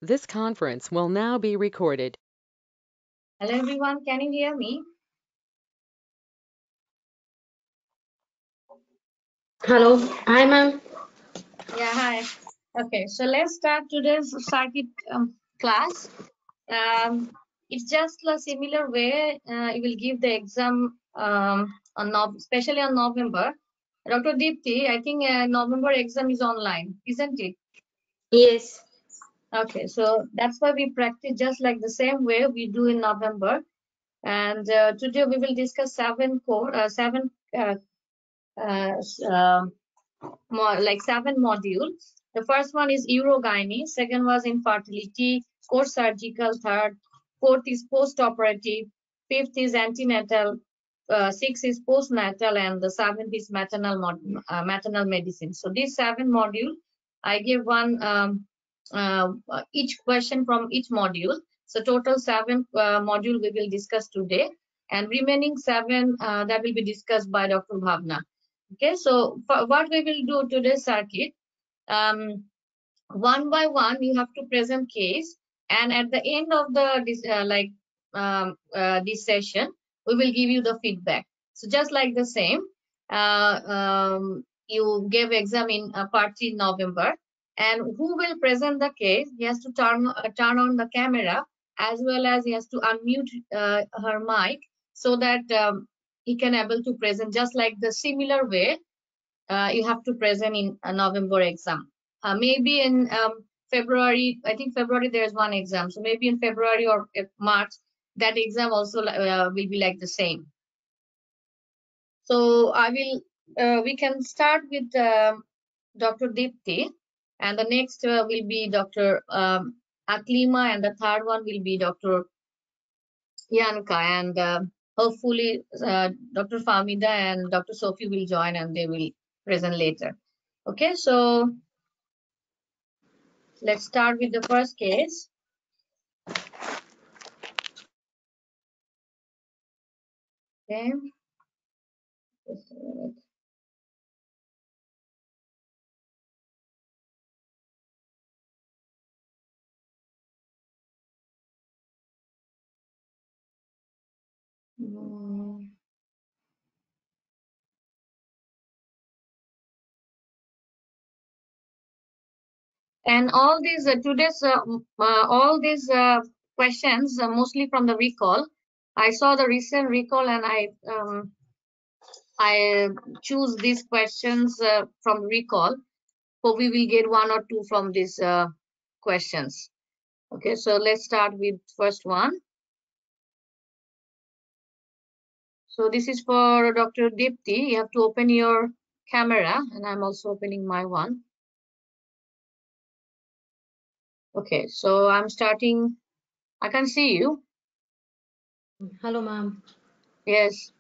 This conference will now be recorded. Hello everyone, can you hear me? Hello, hi ma'am. Yeah, hi. Okay, so let's start today's circuit class. It's just a similar way you will give the exam especially on November. Dr. Deepti, I think November exam is online, isn't it? Yes. Okay, so that's why we practice just like the same way we do in November. And today we will discuss seven seven modules. The first one is urogyne, second was infertility, core surgical, third, fourth is post-operative, fifth is antenatal, sixth is postnatal, and the seventh is maternal medicine. So these seven modules, I give one each question from each module. So total seven module we will discuss today, and remaining seven that will be discussed by Dr. Bhavna. Okay, so what we will do today's circuit, one by one you have to present case, and at the end of the this session we will give you the feedback. So just like the same, you gave exam in part 3 November, and who will present the case, he has to turn on the camera, as well as he has to unmute her mic, so that he can able to present just like the similar way you have to present in a November exam. Maybe in February, I think February there's one exam. So maybe in February or March, that exam also will be like the same. So we can start with Dr. Deepti, and the next will be Dr. Aklima, and the third one will be Dr. Yanka, and hopefully Dr. Famida and Dr. Sophie will join and they will present later. Okay, so let's start with the first case. Okay. Just a minute. And all these all these questions mostly from the recall. I saw the recent recall, and I choose these questions from recall. So we will get one or two from these questions. Okay, so let's start with first one. So this is for Dr. Deepti. You have to open your camera, and I'm also opening my one. Okay, so I'm starting. I can see you. Hello ma'am. Yes.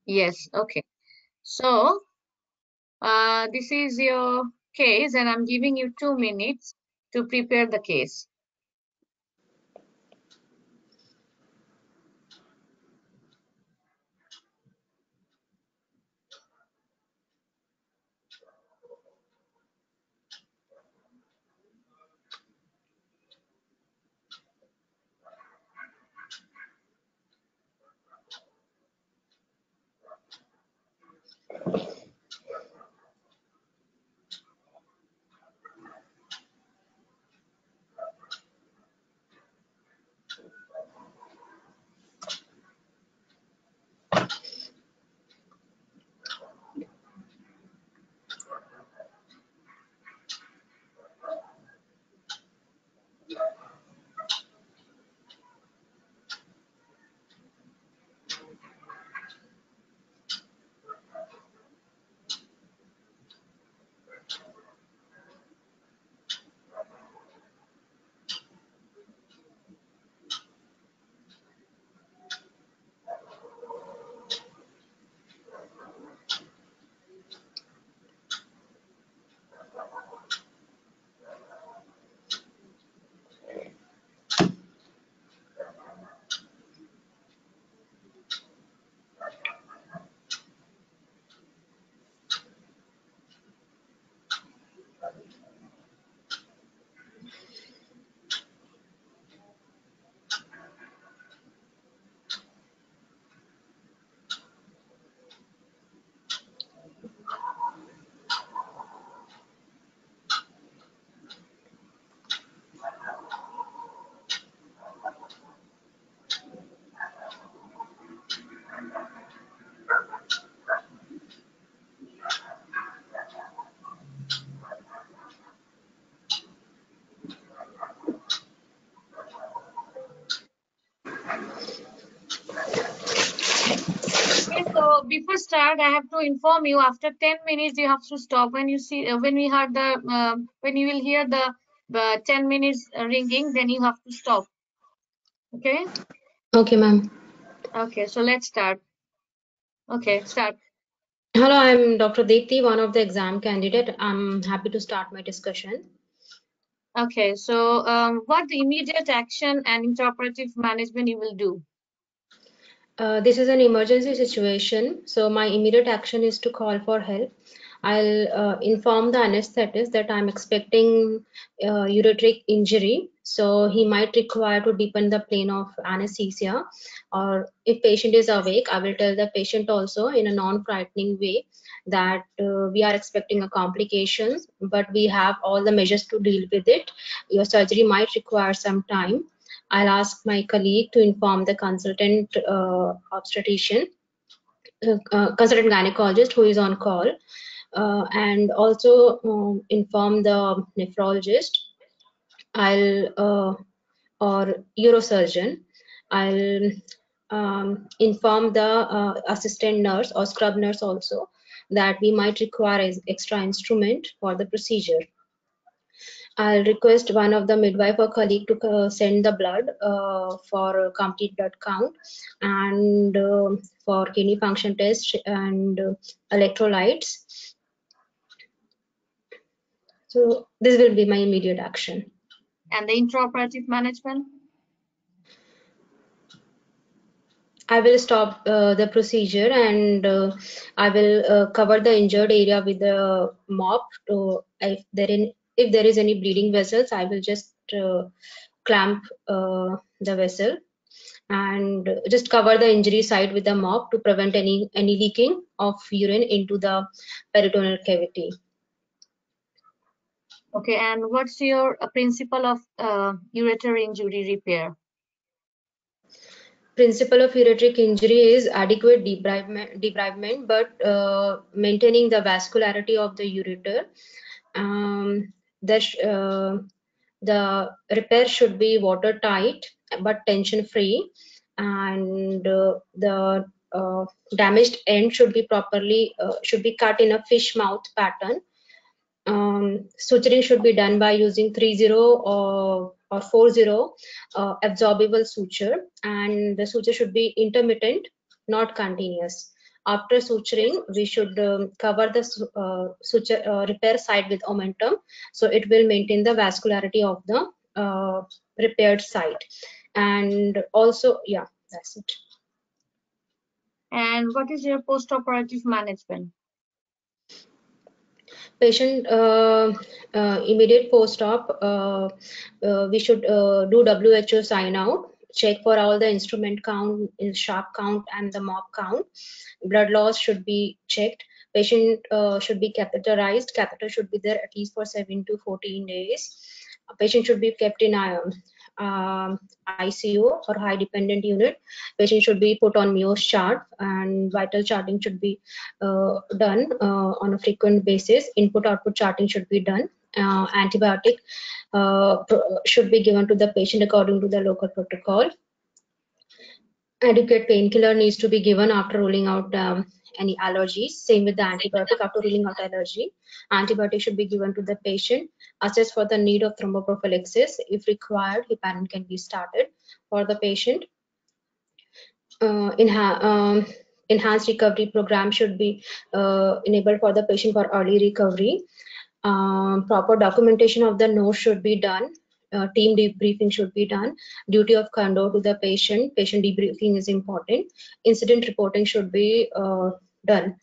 Yes. Okay. So this is your case, and I'm giving you 2 minutes to prepare the case. before start, I have to inform you. After 10 minutes, you have to stop. When you see, when we heard the, when you will hear the 10 minutes ringing, then you have to stop. Okay. Okay, ma'am. Okay. So let's start. Okay. Start. Hello, I'm Dr. Deepthi, one of the exam candidate. I'm happy to start my discussion. Okay. So what the immediate action and intraoperative management you will do? This is an emergency situation, so my immediate action is to call for help. I'll inform the anesthetist that I'm expecting ureteric injury, so he might require to deepen the plane of anesthesia. Or if patient is awake, I will tell the patient also in a non-frightening way that we are expecting a complications, but we have all the measures to deal with it. Your surgery might require some time. I'll ask my colleague to inform the consultant obstetrician, consultant gynecologist who is on call, and also inform the nephrologist. Or neurosurgeon. I'll inform the assistant nurse or scrub nurse also that we might require extra instrument for the procedure. I'll request one of the midwife or colleague to send the blood for complete blood count and for kidney function test and electrolytes. So this will be my immediate action. And the intraoperative management? I will stop the procedure and I will cover the injured area with the mop. If there is any bleeding vessels, I will just clamp the vessel and just cover the injury site with the mop to prevent any leaking of urine into the peritoneal cavity. Okay, and what's your principle of ureter injury repair? Principle of ureteric injury is adequate debridement, but maintaining the vascularity of the ureter. The repair should be watertight but tension free, and the damaged end should be cut in a fish mouth pattern. Suturing should be done by using 3-0 or 4-0 absorbable suture, and the suture should be intermittent, not continuous. After suturing, we should cover the suture repair site with omentum, so it will maintain the vascularity of the repaired site. And also, yeah, that's it. And what is your post-operative management? Patient immediate post-op, we should do WHO sign out, check for all the instrument count, sharp count and the mop count. Blood loss should be checked. Patient should be catheterized. Catheter should be there at least for 7 to 14 days. A patient should be kept in ICU or high dependent unit. Patient should be put on Meo's chart, and vital charting should be done on a frequent basis. Input output charting should be done. Antibiotic should be given to the patient according to the local protocol. Adequate painkiller needs to be given after ruling out any allergies. Same with the antibiotic. After ruling out allergy, antibiotic should be given to the patient. Assess for the need of thromboprophylaxis. If required, heparin can be started for the patient. Enhanced recovery program should be enabled for the patient for early recovery. Proper documentation of the note should be done. Team debriefing should be done. Duty of candor to the patient. Patient debriefing is important. Incident reporting should be done.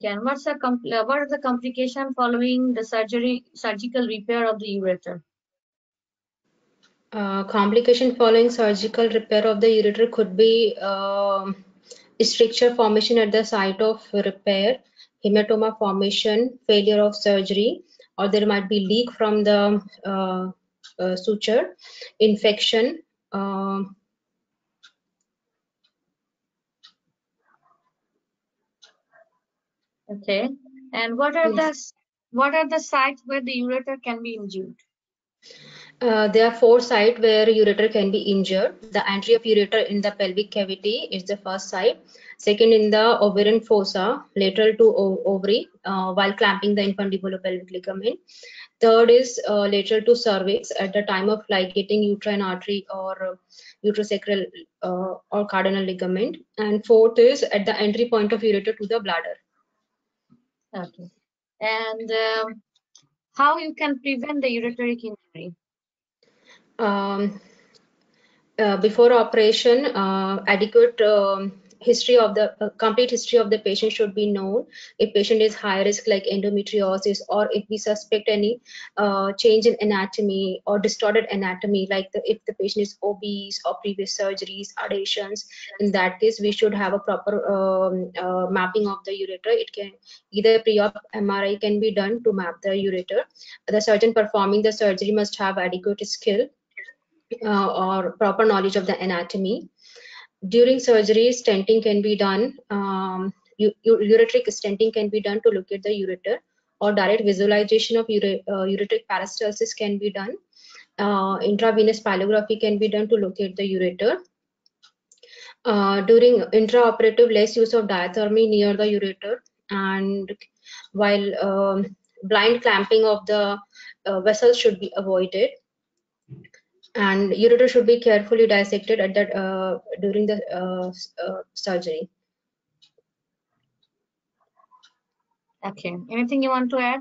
And what are the complications following the surgical repair of the ureter? Complication following surgical repair of the ureter could be stricture formation at the site of repair, hematoma formation, failure of surgery, or there might be leak from the suture, infection. Okay, and what are the sites where the ureter can be injured? There are four sites where ureter can be injured. The entry of ureter in the pelvic cavity is the first site. Second, in the ovarian fossa, lateral to ovary, while clamping the infundibulopelvic ligament. Third is lateral to cervix at the time of ligating uterine artery or uterosacral or cardinal ligament. And fourth is at the entry point of ureter to the bladder. Okay. And how you can prevent the ureteric injury? Before operation, adequate history of the complete history of the patient should be known. If patient is high risk like endometriosis, or if we suspect any change in anatomy or distorted anatomy, like if the patient is obese or previous surgeries, adhesions, in that case we should have a proper mapping of the ureter. It can either pre-op MRI can be done to map the ureter. The surgeon performing the surgery must have adequate skill or proper knowledge of the anatomy. During surgery, stenting can be done. Ureteric stenting can be done to locate the ureter, or direct visualization of ureteric peristalsis can be done. Intravenous pyelography can be done to locate the ureter. During intraoperative, less use of diathermy near the ureter, and while blind clamping of the vessels should be avoided. And ureter should be carefully dissected at that during the surgery. Okay. Anything you want to add?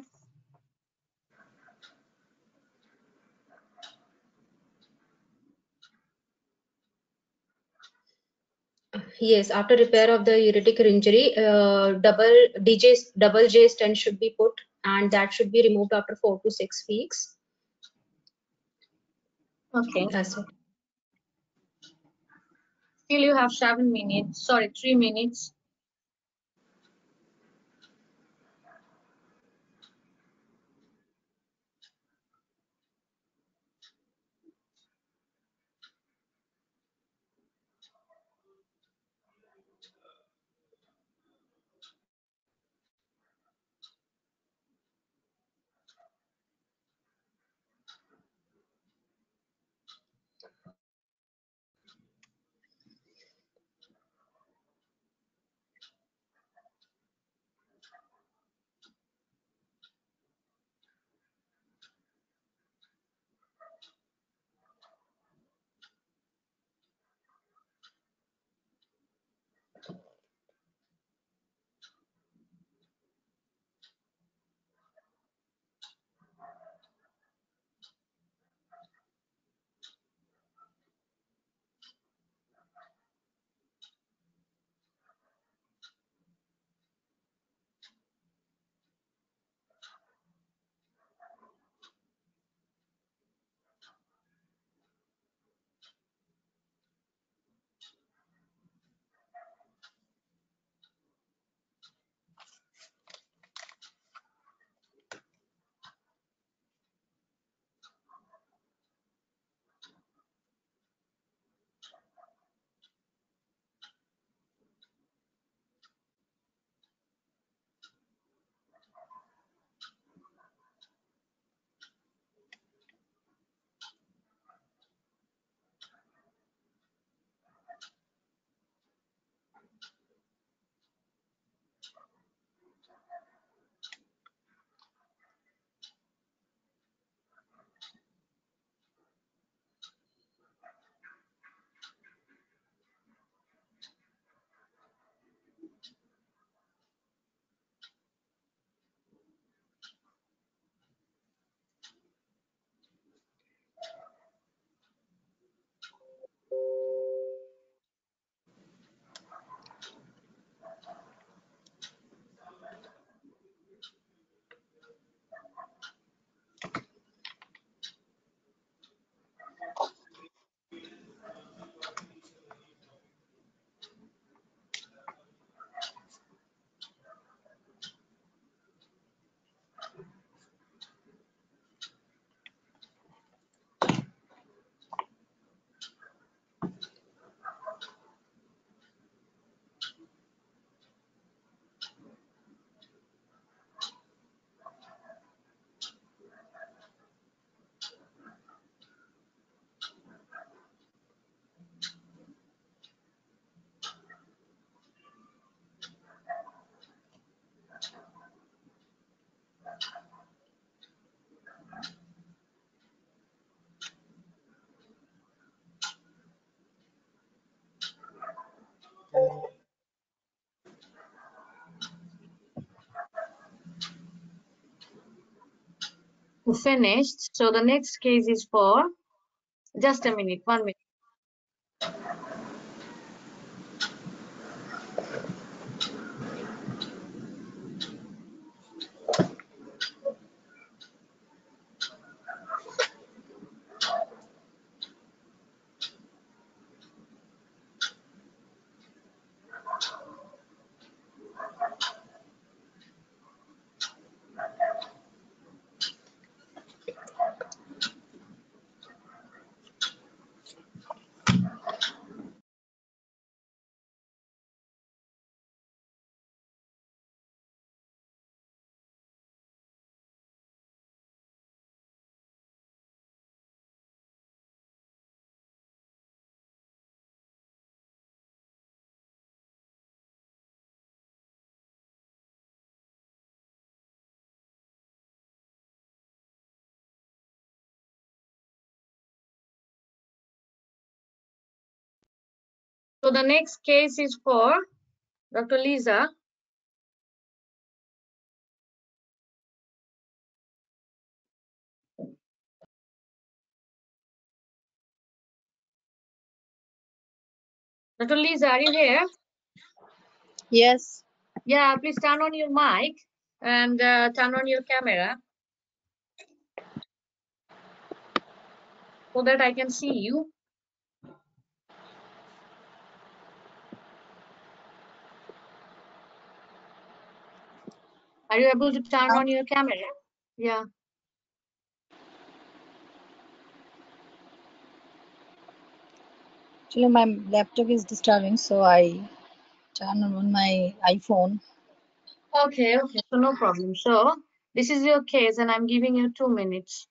Yes, after repair of the ureteric injury, double J stent should be put, and that should be removed after 4 to 6 weeks. Okay. That's it. Still you have 7 minutes. Sorry, 3 minutes. Finished. So the next case is for, just a minute, 1 minute. So the next case is for Dr. Lisa. Dr. Lisa, are you here? Yes. Yeah, please turn on your mic and turn on your camera so that I can see you. Are you able to turn on your camera? Yeah. Actually, my laptop is disturbing, so I turn on my iPhone. Okay, so no problem. So this is your case and I'm giving you 2 minutes.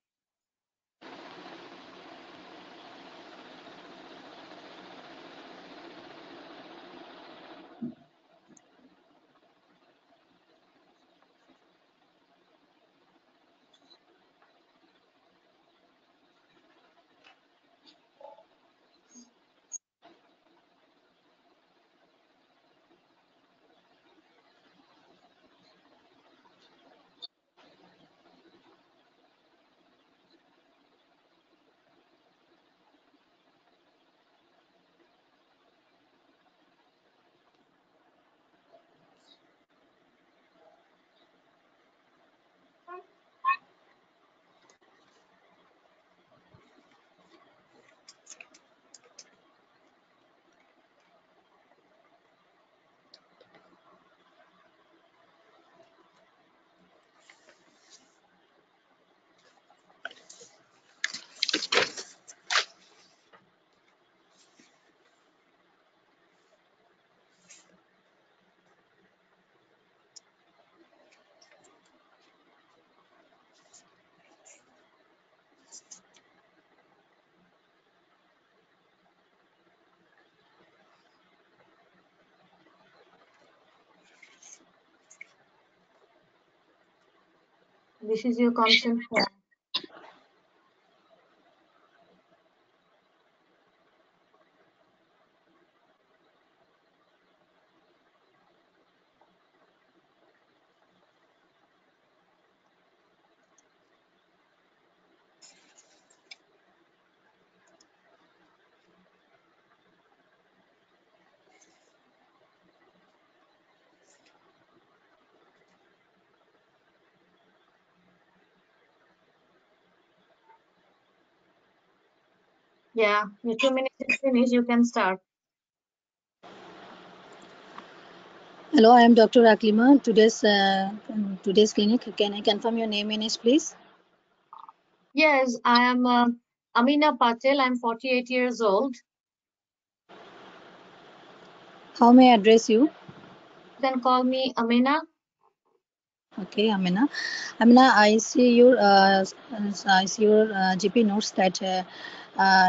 This is your consent form. Yeah, your 2 minutes is finished. You can start. Hello, I am Dr. Aklima. Today's clinic. Can I confirm your name and age, please? Yes, I am Amina Patel. I'm 48 years old. How may I address you? You can call me Amina. Okay, Amina. Amina, I see your GP notes that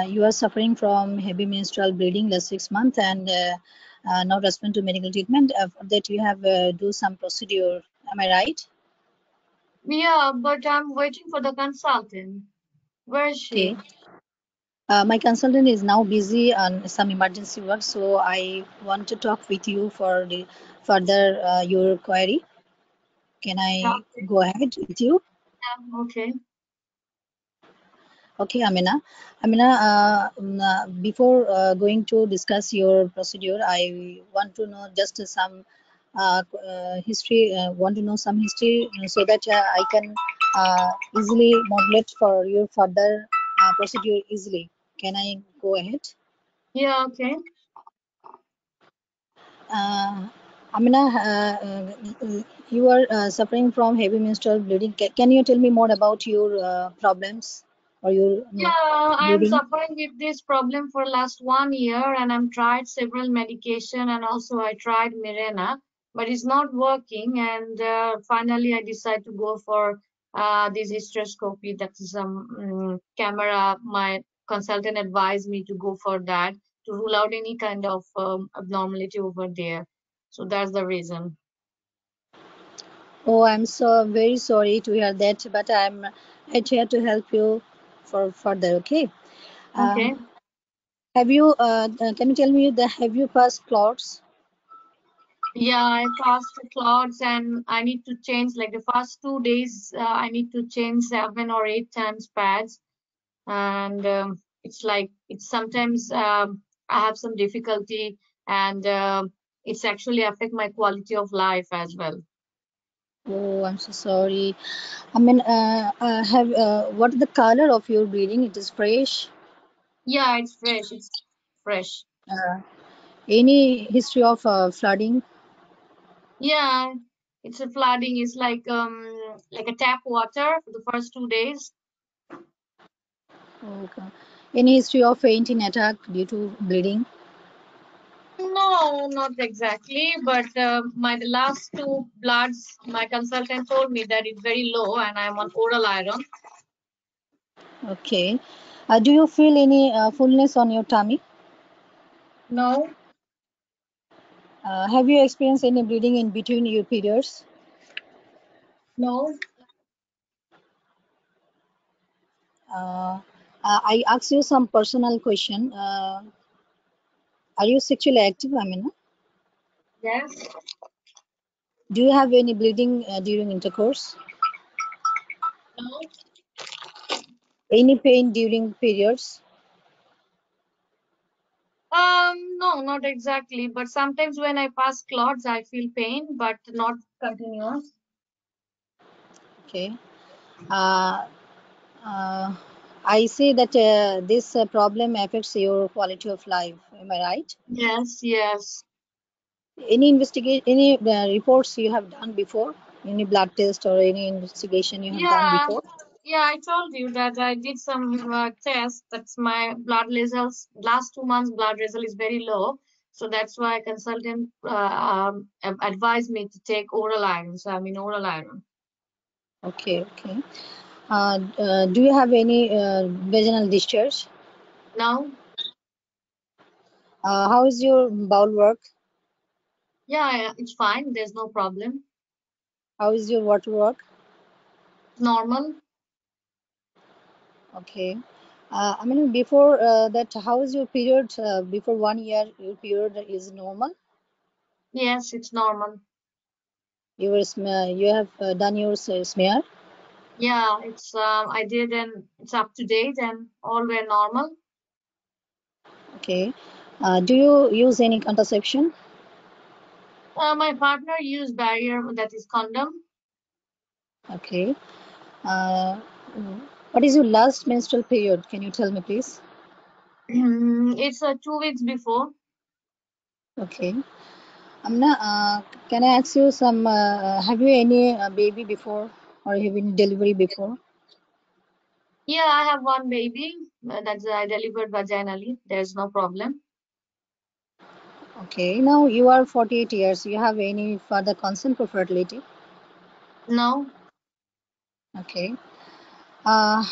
you are suffering from heavy menstrual bleeding last 6 months and now respond to medical treatment. For that, you have do some procedure. Am I right? Yeah, but I'm waiting for the consultant. Where is she? Okay. My consultant is now busy on some emergency work, so I want to talk with you for the further your query. Can I Okay. go ahead with you? Yeah, okay. Okay, Amina. Amina, before going to discuss your procedure, I want to know just some history. Want to know some history so that I can easily modulate for your further procedure easily. Can I go ahead? Yeah, okay. Uh, Amina, you are suffering from heavy menstrual bleeding. Can you tell me more about your problems or your Yeah, I'm bleeding? suffering with this problem for last 1 year, and I'm tried several medication, and also I tried Mirena, but it's not working. And finally, I decide to go for this hysteroscopy. That is camera. My consultant advised me to go for that to rule out any kind of abnormality over there. So that's the reason. Oh, I'm so very sorry to hear that, but I'm right here to help you for further. Okay. Uh, Okay. have you? Can you tell me the have you passed clots? Yeah, I passed the clots and I need to change like the first 2 days. I need to change 7 or 8 times pads, and it's like it's sometimes I have some difficulty, and it's actually affect my quality of life as well. Oh, I'm so sorry. I mean, have what is the color of your bleeding? It is fresh. Yeah, it's fresh. It's fresh. Uh, any history of flooding? Yeah, it's a flooding. It's like a tap water for the first 2 days. Okay. Any history of fainting attack due to bleeding? No, not exactly, but my the last two bloods, my consultant told me that it's very low and I'm on oral iron. Okay. Do you feel any fullness on your tummy? No, Have you experienced any bleeding in between your periods? no, Uh, I ask you some personal question. Are you sexually active, Amina? yes, Do you have any bleeding during intercourse? no. Any pain during periods? No, not exactly, but sometimes when I pass clots, I feel pain, but not continuous. Okay. Uh, uh, I say that this problem affects your quality of life. Am I right? Yes, yes. Any reports you have done before? Any blood test or any investigation you have done Yeah, before? yeah, I told you that I did some tests. That's my blood results. Last 2 months, blood result is very low. So that's why consultant advised me to take oral iron. So I'm in oral iron. Okay, okay. Do you have any vaginal discharge? Now, How is your bowel work? yeah, yeah, it's fine. There's no problem. How is your water work? It's normal. Okay. I mean, before that, how is your period? Before 1 year, your period is normal. Yes, it's normal. You have done your smear. Yeah, it's I did and it's up to date and all were normal. Okay. Do you use any contraception? My partner used barrier that is condom. Okay. Uh, what is your last menstrual period? Can you tell me, please? It's 2 weeks before. Okay. Amna, can I ask you some? Have you any baby before, or have you delivery before? Yeah, I have one baby that's I delivered vaginally. There's no problem. Okay. Now you are 48 years. You have any further concern for fertility? No, Okay. Uh,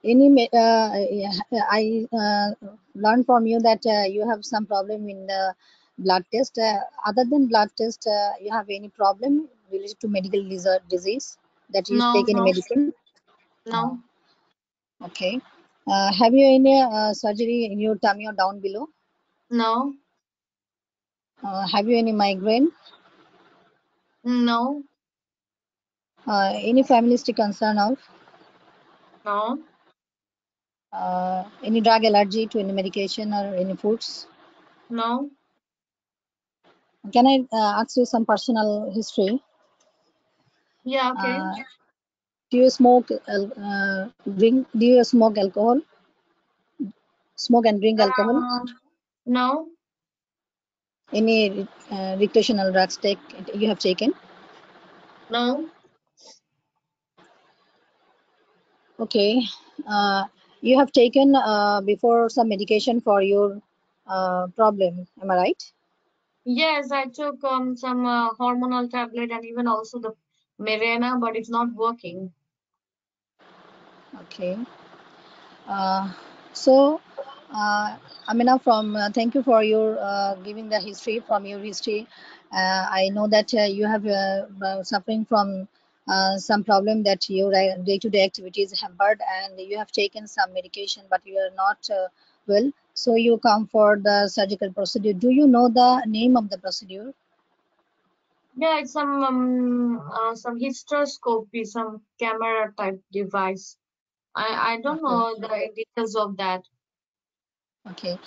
yeah, I learned from you that you have some problem in the blood test. Other than blood test, you have any problem related to medical disease that you no, take any no, medicine? No. no, Okay. Have you any surgery in your tummy or down below? no, Have you any migraine? no, Any family history concern of? no. Any drug allergy to any medication or any foods? No. Can I ask you some personal history? Yeah, okay. Do you smoke, drink? Do you smoke alcohol? Smoke and drink alcohol? No. Any recreational drugs you have taken? No. Okay. You have taken before some medication for your problem. Am I right? Yes, I took some hormonal tablet and even also the Mirena, but it's not working. Okay. So, Amina, thank you for your giving the history from your history. I know that you have suffering from some problem that your day-to-day activities hampered, and you have taken some medication, but you are not well. So you come for the surgical procedure. Do you know the name of the procedure? Yeah, it's some hysteroscopy, some camera type device. I don't Okay. know the details of that. Okay.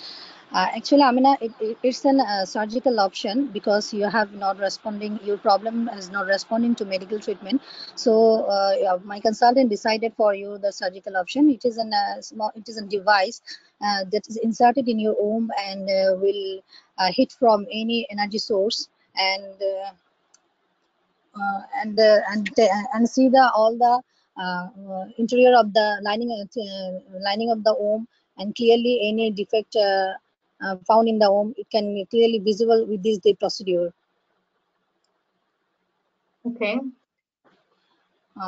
Actually, Amina, it's an surgical option because you have not responding. Your problem is not responding to medical treatment. So, yeah, my consultant decided for you the surgical option. It is an small. It is a device that is inserted in your womb and will hit from any energy source and and see the all the interior of the lining of the womb, and clearly any defect found in the womb, it can be clearly visible with this the procedure. Okay.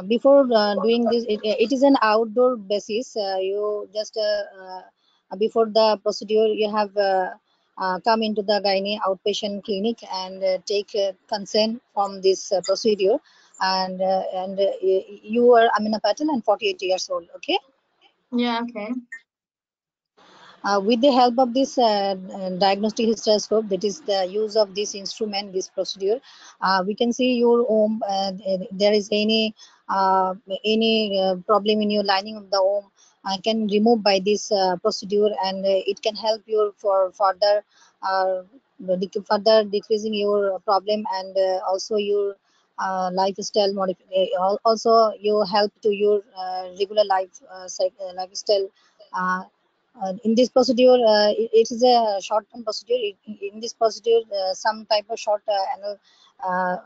Before doing this, it is an outdoor basis. You just before the procedure, you have come into the gynae outpatient clinic and take consent from this procedure. And you are Amina Patel and 48 years old. Okay. Yeah, okay. With the help of this diagnostic hysteroscope, that is the use of this instrument, this procedure, we can see your womb. There is any problem in your lining of the womb, can remove by this procedure, and it can help you for uh, further decreasing your problem, and also your lifestyle modification. Also, you help to your regular lifestyle. Uh, in this procedure, it is a short-term procedure. In this procedure, some type of short anal uh,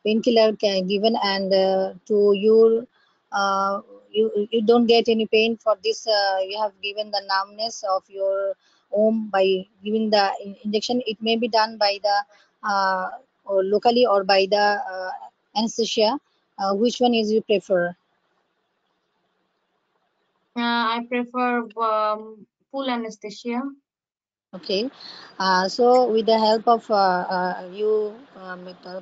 painkiller can given, and to your you don't get any pain for this. You have given the numbness of your womb by giving the injection. It may be done by the or locally or by the anesthesia. Which one is you prefer? I prefer full anesthesia. Okay, so with the help of you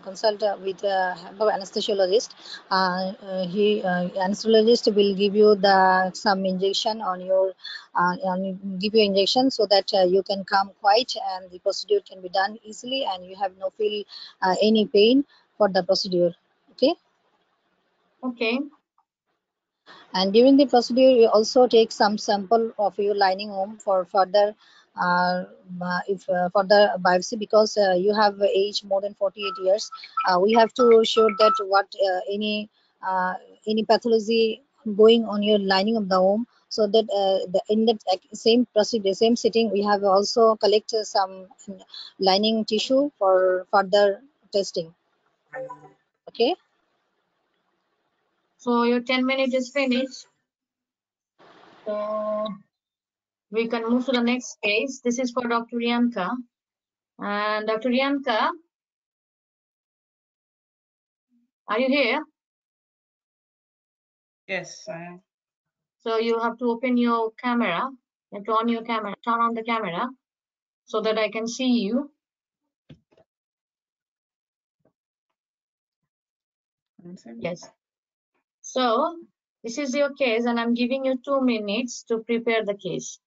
consult with help of anesthesiologist, anesthesiologist will give you the some injection on your and give you injection so that you can come quiet and the procedure can be done easily and you have no feel any pain for the procedure. Okay. Okay. And during the procedure, you also take some sample of your lining home for further uh, if further biopsy, because you have age more than 48 years. We have to show that what any pathology going on your lining of the home, so that in that same procedure, same sitting, we have also collected some lining tissue for further testing. Okay. So your 10 minutes is finished. So we can move to the next case. This is for Dr. Yanka. And Dr. Yanka, are you here? Yes, I am. So you have to open your camera. You have to on your camera, turn on the camera so that I can see you. Yes. So this is your case, and I'm giving you 2 minutes to prepare the case.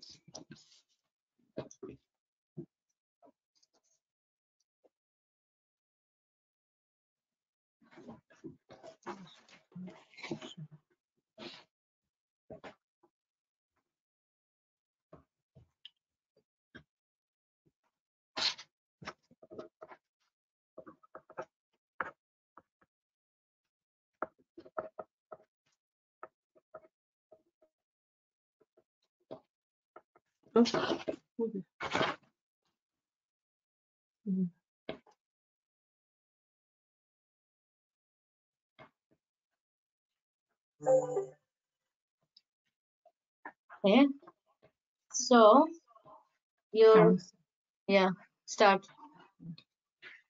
Okay. So your start.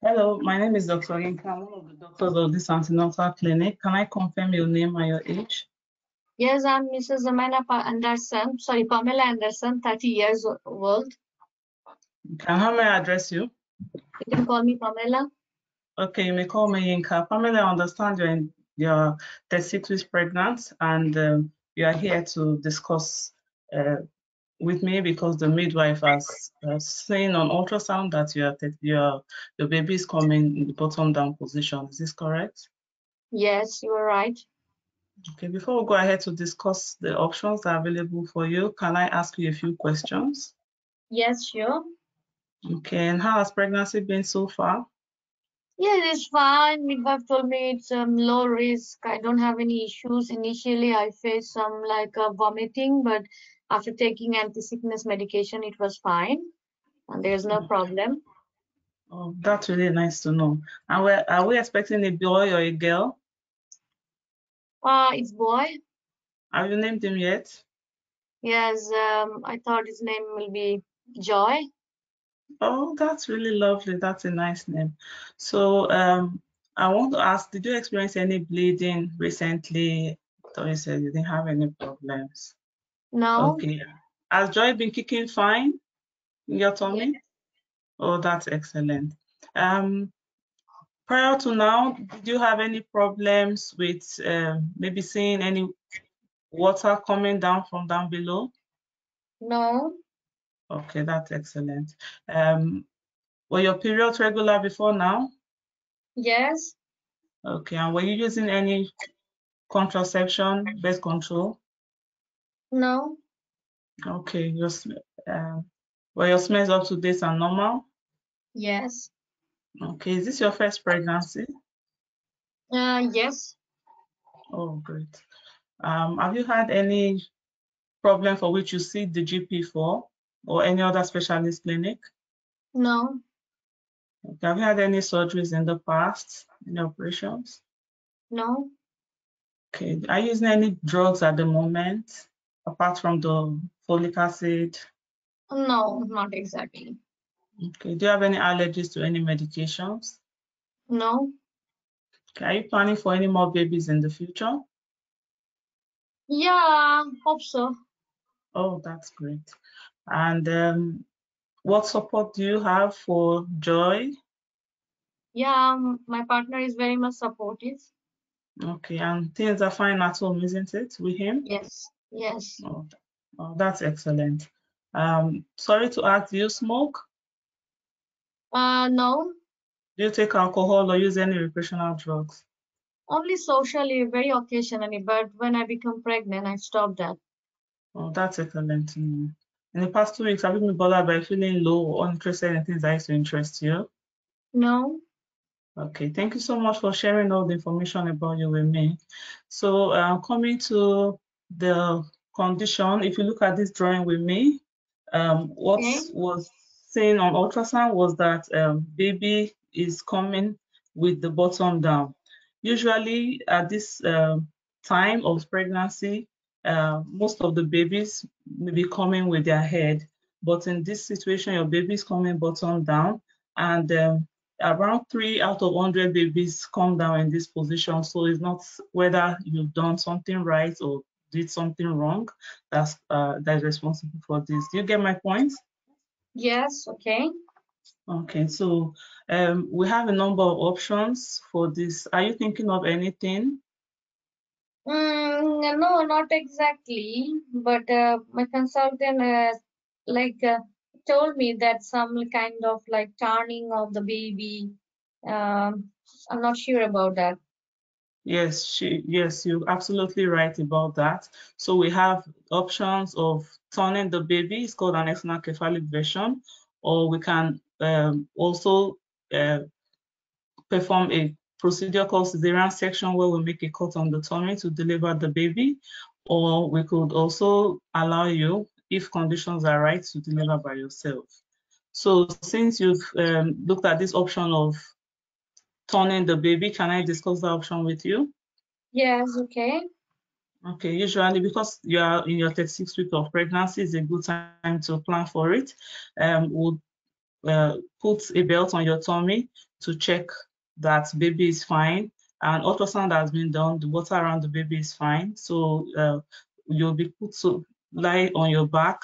Hello, my name is Dr. Yinka. I'm one of the doctors of this antenatal clinic. Can I confirm your name and your age? Yes, I'm Mrs. Pamela Anderson, 30 years old. And how may I address you? You can call me Pamela. Okay, you may call me Yinka. Pamela, I understand you're 36 weeks pregnant, and you are here to discuss with me because the midwife has seen on ultrasound that your baby is coming in the bottom down position. Is this correct? Yes, you are right. Okay, before we go ahead to discuss the options that are available for you, can I ask you a few questions? Yes, sure. Okay, and how has pregnancy been so far? Yes, it's fine. Midwife told me it's low risk. I don't have any issues. Initially, I faced some vomiting, but after taking anti-sickness medication, it was fine, and there's no problem. Oh, that's really nice to know. And are we expecting a boy or a girl? It's boy. Have you named him yet? Yes, I thought his name will be Joy. Oh, that's really lovely. That's a nice name. So, I want to ask, did you experience any bleeding recently? So you said you didn't have any problems. No. Okay. Has Joy been kicking fine in your tummy? Yes. Oh, that's excellent. Prior to now, did you have any problems with maybe seeing any water coming down from down below? No. Okay, that's excellent. Were your periods regular before now? Yes. Okay, and were you using any contraception, birth control? No. Okay, were your smears up to date and normal? Yes. Okay, is this your first pregnancy? Yes. Oh, great. Have you had any problem for which you see the GP for or any other specialist clinic? No. Okay. Have you had any surgeries in the past, any operations? No. Okay, are you using any drugs at the moment apart from the folic acid? No, not exactly. Okay, do you have any allergies to any medications? No. Okay, are you planning for any more babies in the future? Yeah, hope so. Oh, that's great. And what support do you have for Joy? Yeah, my partner is very much supportive. Okay, and things are fine at home, isn't it, with him? Yes. Yes. Oh, that's excellent. Sorry to ask, do you smoke? No. Do you take alcohol or use any recreational drugs? Only socially, very occasionally, but when I become pregnant, I stopped that. Oh, that's excellent to know. In the past 2 weeks, have you been bothered by feeling low or uninterested in things that used to interest you? No. Okay, thank you so much for sharing all the information about you with me. So coming to the condition, if you look at this drawing with me, what Okay. was seen on ultrasound was that baby is coming with the bottom down. Usually at this time of pregnancy, most of the babies may be coming with their head, but in this situation, your baby is coming bottom down, and around 3 out of 100 babies come down in this position. So it's not whether you've done something right or did something wrong that's responsible for this. Do you get my point? Yes. Okay. Okay, so we have a number of options for this. Are you thinking of anything? No, not exactly. But my consultant like told me that some kind of like turning of the baby. I'm not sure about that. Yes, you're absolutely right about that. So we have options of turning the baby, it's called an extracephalic version, or we can also uh, perform a procedure called cesarean section where we make a cut on the tummy to deliver the baby, or we could also allow you, if conditions are right, to deliver by yourself. So since you've looked at this option of turning the baby, can I discuss the option with you? Yes, okay. Okay, usually because you are in your 36th week of pregnancy, is a good time to plan for it. We'll put a belt on your tummy to check that baby is fine. And ultrasound has been done, the water around the baby is fine. So you'll be put to lie on your back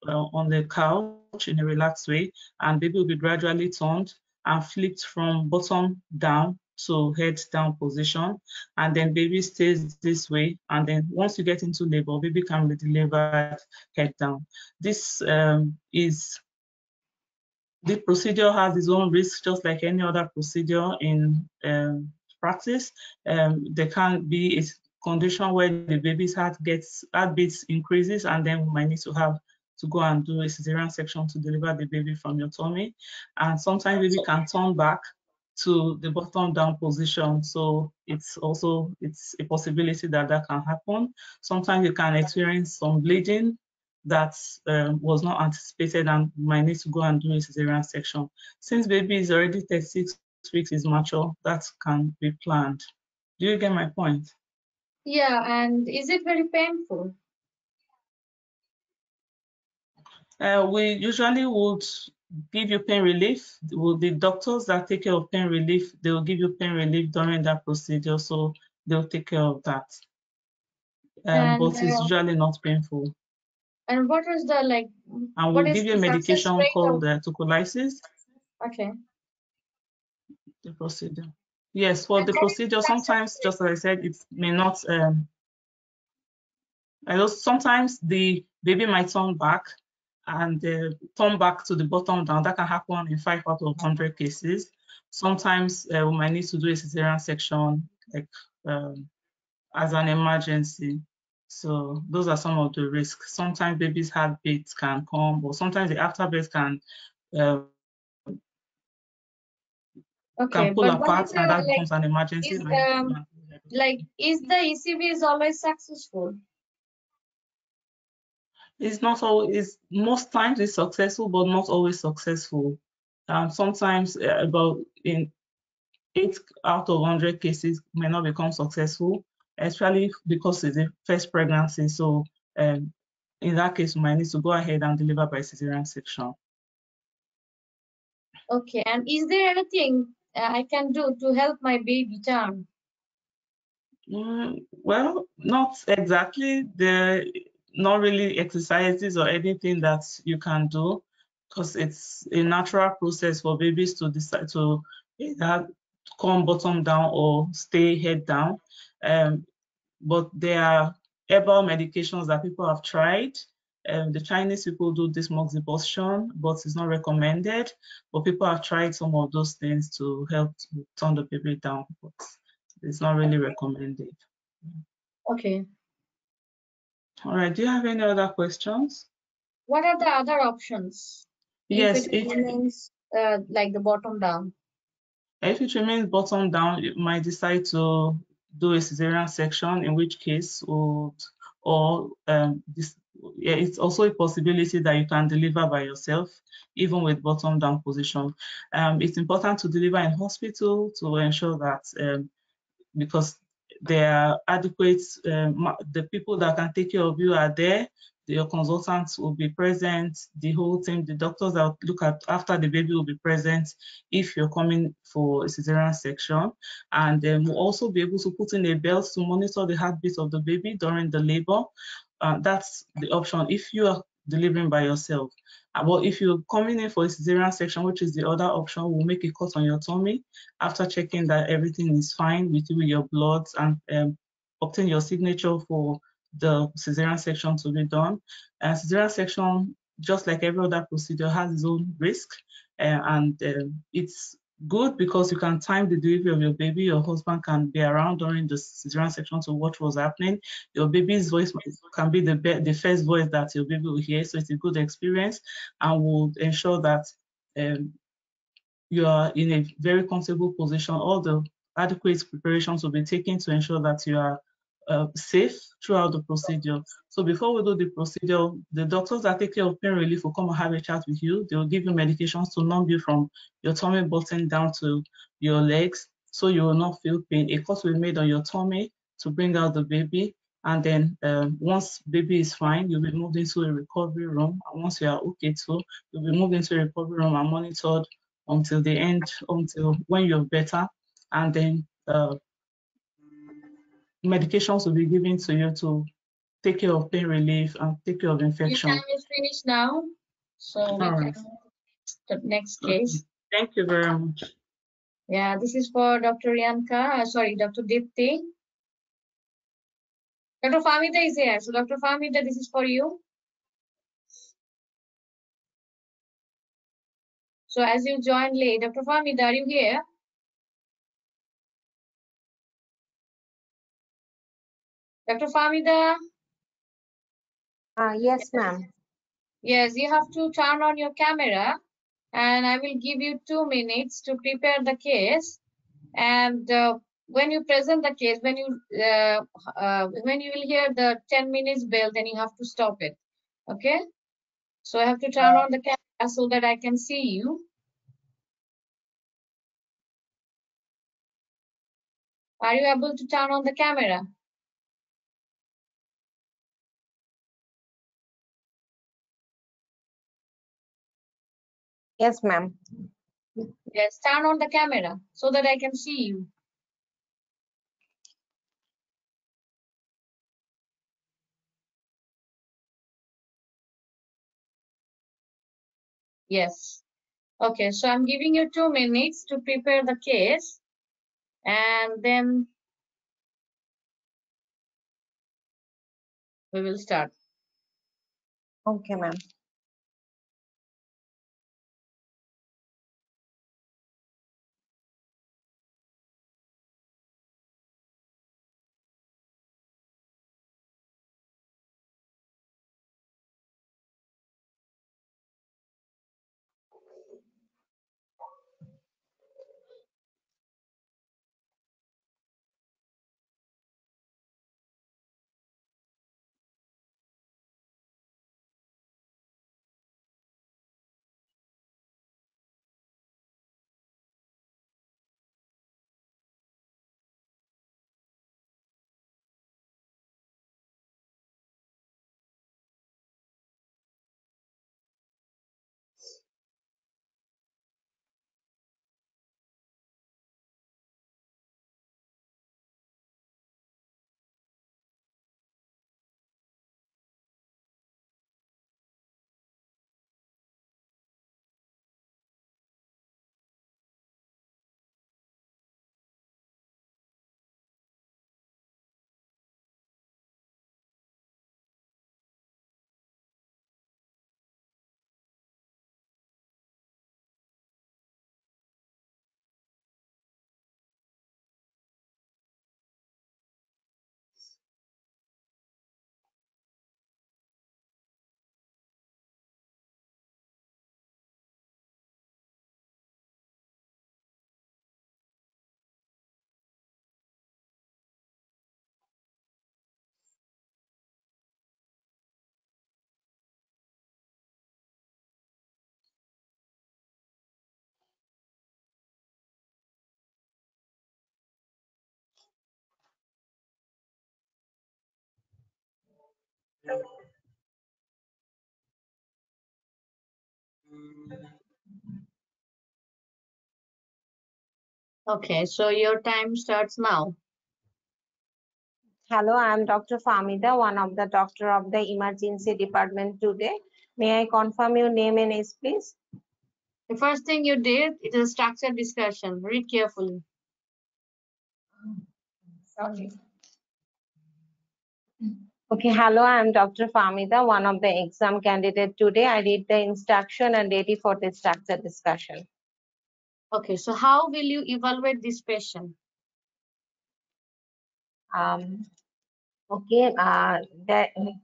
on the couch in a relaxed way, and baby will be gradually turned and flipped from bottom down to head down position, and then baby stays this way, and then once you get into labor, baby can be delivered head down. This is the procedure has its own risks, just like any other procedure in practice. There can be a condition where the baby's heartbeats increases, and then we might need to have to go and do a cesarean section to deliver the baby from your tummy. And sometimes baby can turn back to the bottom down position. So it's a possibility that that can happen. Sometimes you can experience some bleeding that was not anticipated and might need to go and do a cesarean section. Since baby is already 36 weeks, is mature, that can be planned. Do you get my point? Yeah, and is it very painful? We usually would give you pain relief. The doctors that take care of pain relief, they will give you pain relief during that procedure, so they'll take care of that. And But it's usually not painful. and what is the like? And What we'll is give you the a success medication rate of? called tocolysis, Okay. the procedure. Yes, for And the what is the procedure, success sometimes, rate? just as I said, it may not, I know sometimes the baby might turn back and turn back to the bottom down. That can happen in 5 out of 100 cases. Sometimes we might need to do a cesarean section, like as an emergency. So those are some of the risks. Sometimes baby's heartbeat can come, or sometimes the afterbirth uh, Okay, can pull but what is apart, and that the like? becomes an emergency. Is like is the ECV is always successful? It's not always, most times it's successful, but not always successful. Sometimes about in 8 out of 100 cases may not become successful, especially because it's the first pregnancy. So in that case, we might need to go ahead and deliver by cesarean section. Okay, and is there anything I can do to help my baby turn? Well, not exactly. Not really exercises or anything that you can do, because it's a natural process for babies to decide to either come bottom down or stay head down. But there are herbal medications that people have tried. The Chinese people do this moxibustion, but it's not recommended. But people have tried some of those things to help to turn the baby down, but it's not really recommended. Okay. All right, do you have any other questions? What are the other options if Yes, it remains like the bottom down? if it remains bottom down, you might decide to do a cesarean section, in which case it's also a possibility that you can deliver by yourself, even with bottom down position. It's important to deliver in hospital to ensure that because there are adequate, the people that can take care of you are there, your consultants will be present, the whole team, the doctors that look at after the baby will be present if you're coming for a cesarean section. And then we'll also be able to put in a belt to monitor the heartbeat of the baby during the labor. That's the option if you are delivering by yourself. But if you're coming in for a cesarean section, which is the other option, we'll make a cut on your tummy after checking that everything is fine with you, with your bloods, and obtain your signature for the cesarean section to be done. And cesarean section just like every other procedure, has its own risk, and it's good because you can time the delivery of your baby. Your husband can be around during the cesarean section to watch what's happening. Your baby's voice can be the first voice that your baby will hear, so it's a good experience and will ensure that you are in a very comfortable position. All the adequate preparations will be taken to ensure that you are safe throughout the procedure. So before we do the procedure, the doctors that take care of pain relief will come and have a chat with you. They will give you medications to numb you from your tummy button down to your legs, so you will not feel pain. A cut will be made on your tummy to bring out the baby. And then once baby is fine, you'll be moved into a recovery room. And once you are okay too, you'll be moved into a recovery room and monitored until the end, until when you're better. And then medications will be given to you to take care of pain relief and take care of infection. Your time is finished now, so we can the next case. Thank you very much. Yeah, this is for Dr. Riyanka, sorry, Dr. Dipti. Dr. Famida is here. So Dr. Famida, this is for you. So as you joined late, Dr. Famida, are you here? Dr. Famida? Yes, ma'am. Yes, you have to turn on your camera and I will give you 2 minutes to prepare the case. And when you present the case, when you will hear the 10 minutes bell, then you have to stop it. Okay? So I have to turn on the camera so that I can see you. Are you able to turn on the camera? Yes, ma'am. Yes, turn on the camera so that I can see you. Yes. Okay, so I'm giving you 2 minutes to prepare the case and then we will start. Okay, ma'am. Okay, so your time starts now. Hello, I am Dr. Famida, one of the doctor of the emergency department today. May I confirm your name and age, please? The first thing you did, it is a structured discussion. Read carefully. Sorry. Okay, hello, I'm Dr. Famida, one of the exam candidate today. I did the instruction and ready for the structured discussion. Okay, so how will you evaluate this patient? Okay,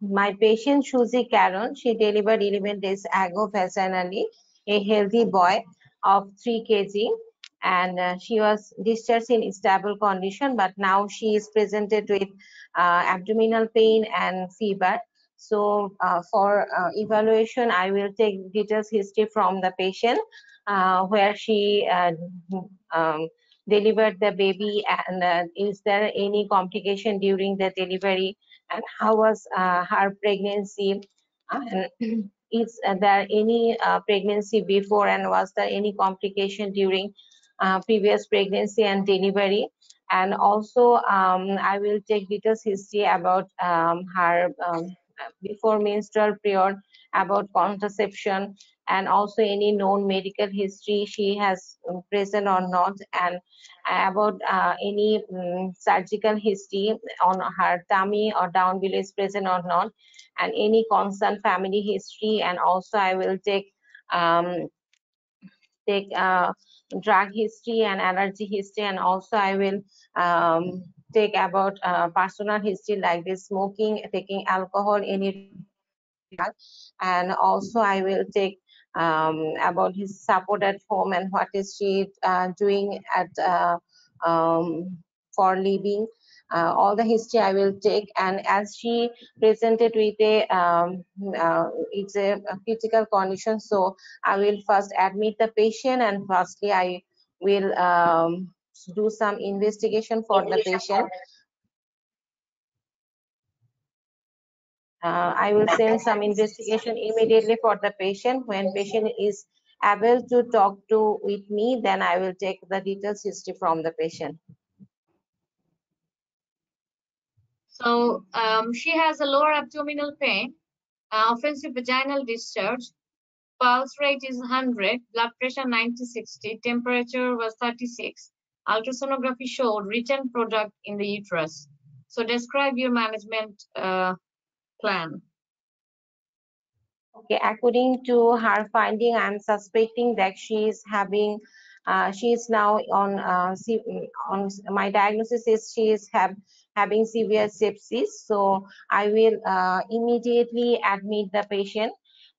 my patient Suzy Caron, she delivered 11 days ago vaginally, a healthy boy of 3 kg, and she was discharged in stable condition, but now she is presented with abdominal pain and fever. So for evaluation, I will take details history from the patient, where she delivered the baby, and is there any complication during the delivery, and how was her pregnancy, and is there any pregnancy before, and was there any complication during previous pregnancy and delivery. And also I will take details history about her before menstrual period, about contraception, and also any known medical history she has present or not, and about any surgical history on her tummy or down below is present or not, and any concerned family history. And also I will take um, drug history and allergy history, and also I will take about personal history like this smoking, taking alcohol, any drug. And also I will take about his support at home and what is she doing at for living. All the history I will take, and as she presented with it's a critical condition, so I will first admit the patient, and firstly I will do some investigation for the patient. I will send some investigation immediately for the patient. When patient is able to talk to with me, then I will take the details history from the patient. So she has a lower abdominal pain, offensive vaginal discharge, pulse rate is 100, blood pressure 90/60, temperature was 36. Ultrasonography showed written product in the uterus. So describe your management plan. Okay, according to her finding, I'm suspecting that she is having, she is now on my diagnosis is she is having severe sepsis. So I will immediately admit the patient,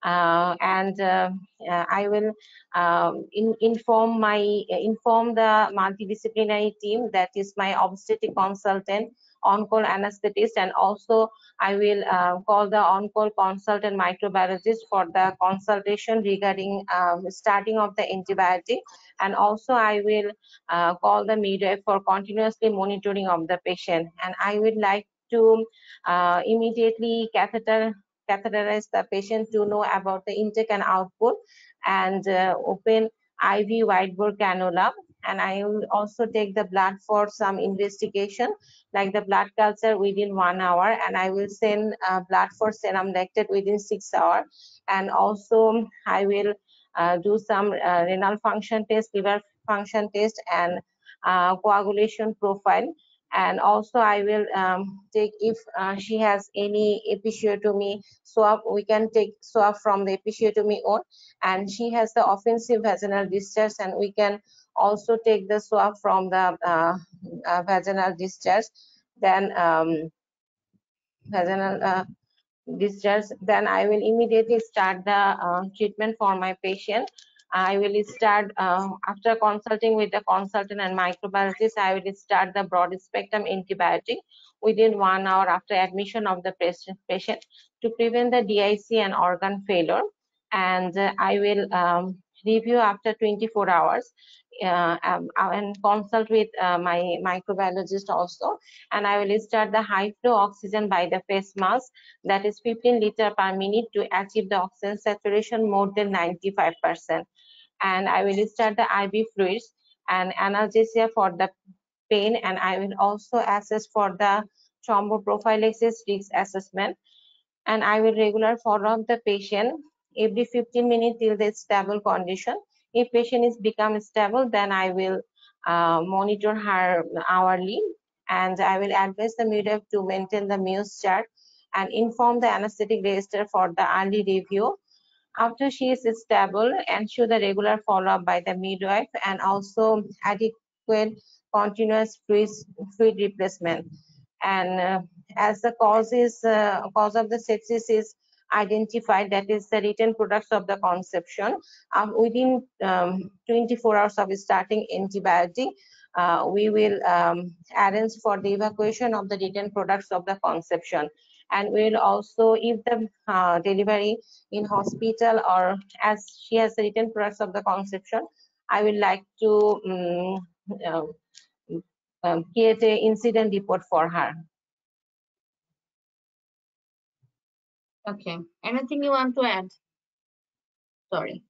and I will inform the multidisciplinary team, that is my obstetric consultant, on-call anesthetist, and also I will call the on-call consultant microbiologist for the consultation regarding starting of the antibiotic, and also I will call the midwife for continuously monitoring of the patient. And I would like to immediately catheterize the patient to know about the intake and output, and open IV white bore cannula. And I will also take the blood for some investigation, like the blood culture within 1 hour, and I will send blood for serum lactate within 6 hours. And also I will do some renal function test, liver function test, and coagulation profile. And also I will take, if she has any episiotomy swab, we can take swab from the episiotomy on, and she has the offensive vaginal discharge, and we can also take the swab from the vaginal discharge. Then vaginal discharge, then I will immediately start the treatment for my patient. I will start after consulting with the consultant and microbiologist. I will start the broad spectrum antibiotic within 1 hour after admission of the patient to prevent the DIC and organ failure. And I will review after 24 hours and consult with my microbiologist also. And I will start the high flow oxygen by the face mask, that is 15 liters per minute, to achieve the oxygen saturation more than 95%. And I will start the IV fluids and analgesia for the pain, and I will also assess for the thromboprophylaxis risk assessment. And I will regular follow up the patient every 15 minutes till the stable condition. If patient is become stable, then I will monitor her hourly, and I will advise the midwife to maintain the meals chart. and inform the anesthetic register for the early review. After she is stable, ensure the regular follow-up by the midwife and also adequate continuous fluid replacement. And as the cause of the sepsis is identified, that is the written products of the conception, within 24 hours of starting antibiotic, we will arrange for the evacuation of the written products of the conception. And we will also, if the delivery in hospital or as she has written products of the conception, I would like to create an incident report for her. Okay. Anything you want to add? Sorry.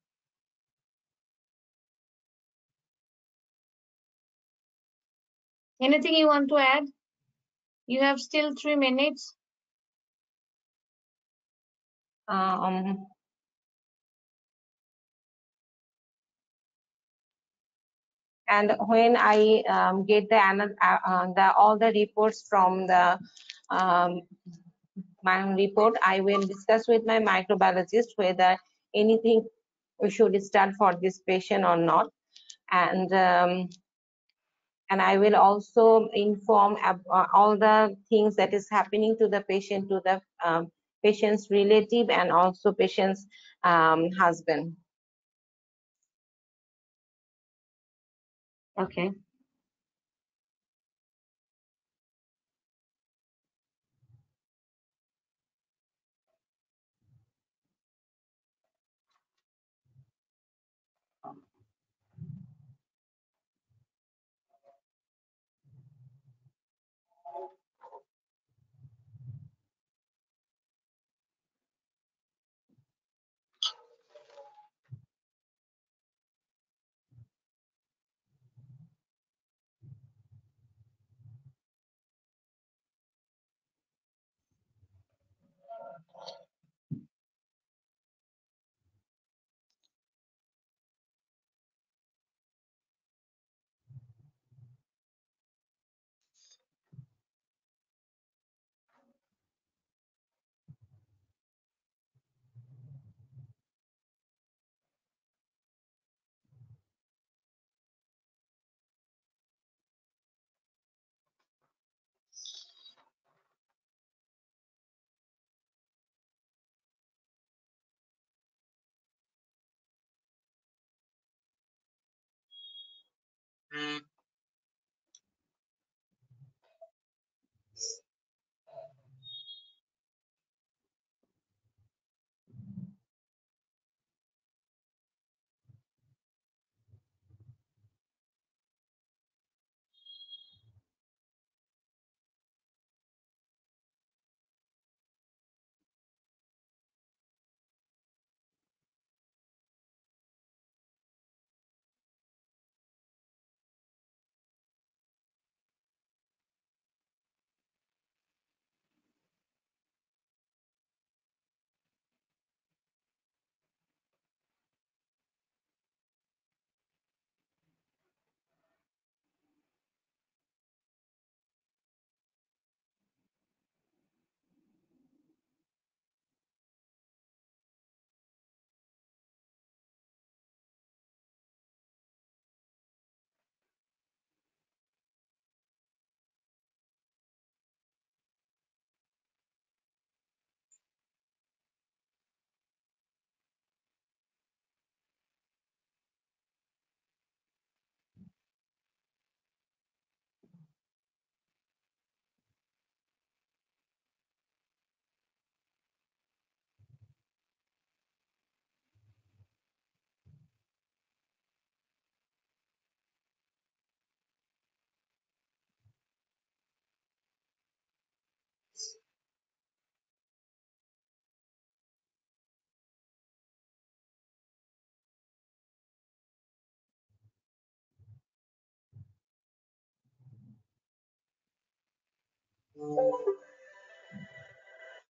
Anything you want to add? You have still 3 minutes. Um, and when I get all the reports from the my report, I will discuss with my microbiologist whether anything we should start for this patient or not. And I will also inform all the things that is happening to the patient, to the patient's relative and also patient's husband. Okay.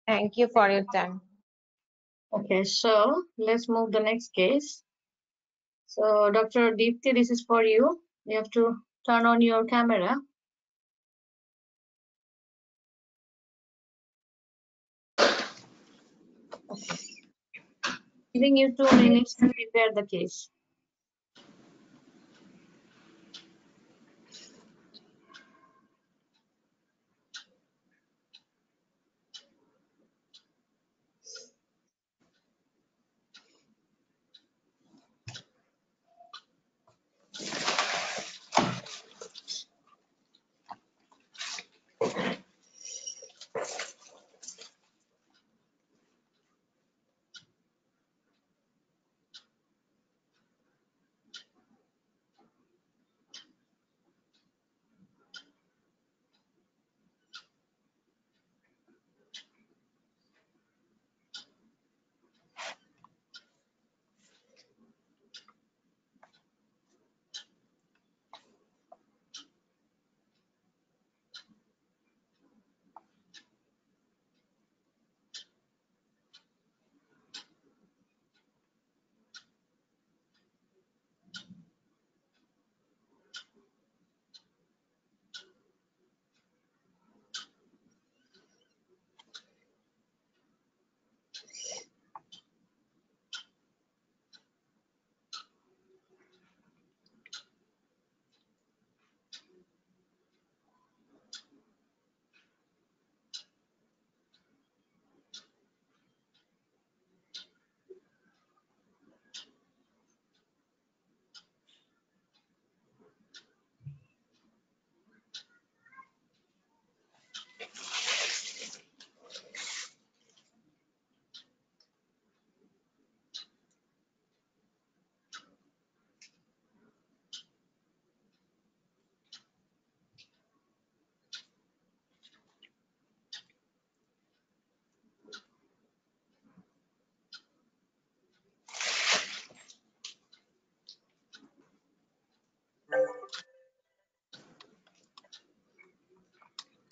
Thank you for your time. Okay, so let's move the next case. So Dr. Deepti, this is for you. You have to turn on your camera. Okay. Giving you 2 minutes to prepare the case.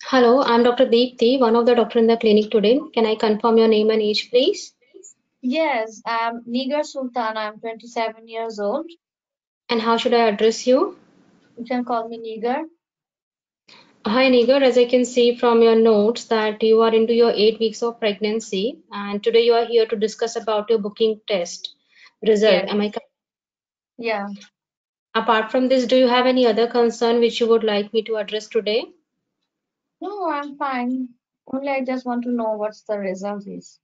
Hello, I'm Dr. Deepthi, one of the doctor in the clinic today. Can I confirm your name and age, please? Yes, I'm Nigar Sultan. I'm 27 years old. And how should I address you? You can call me Nigar. Hi, Nigar. As I can see from your notes that you are into your 8 weeks of pregnancy, and today you are here to discuss about your booking test result. Yes. Am I correct? Yeah. Apart from this, do you have any other concern which you would like me to address today? No, I'm fine. Only I just want to know what's the result is.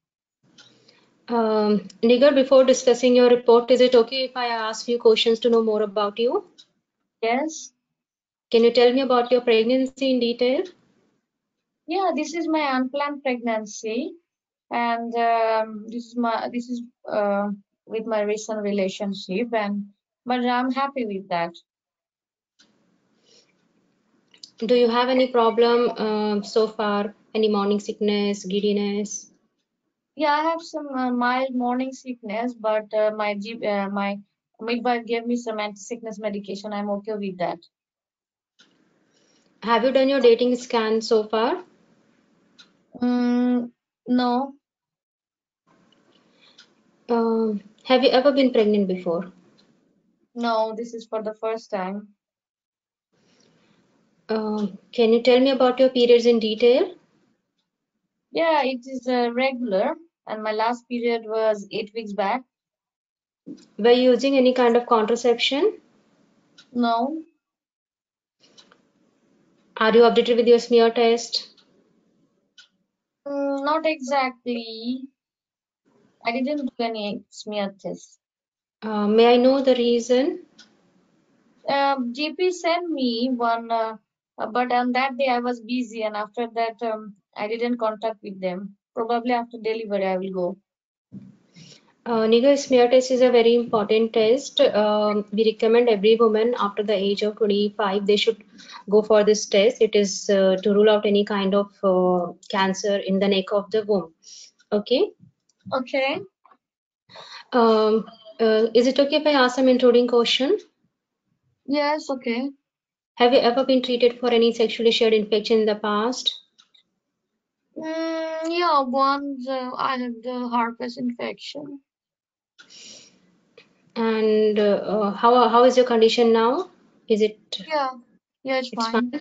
Nigar, before discussing your report, is it okay if I ask you questions to know more about you? Yes. Can you tell me about your pregnancy in detail? Yeah, this is my unplanned pregnancy, and this is with my recent relationship, but I'm happy with that. Do you have any problem so far? Any morning sickness, giddiness? Yeah, I have some mild morning sickness, but my midwife gave me some anti-sickness medication. I'm okay with that. Have you done your dating scan so far? No, Have you ever been pregnant before? no, this is for the first time. Can you tell me about your periods in detail? Yeah, it is regular, and my last period was 8 weeks back. Were you using any kind of contraception? No, Are you updated with your smear test? not exactly. I didn't do any smear test. May I know the reason? GP sent me one, but on that day I was busy, and after that I didn't contact with them. Probably after delivery I will go. Nigar, smear test is a very important test. We recommend every woman after the age of 25, they should go for this test. It is to rule out any kind of cancer in the neck of the womb. Okay. Okay. Is it okay if I ask some intruding question? Yes. Okay. Have you ever been treated for any sexually shared infection in the past? Yeah. Once I had the herpes infection. And how is your condition now? Is it Yeah. Yeah, it's it's fine.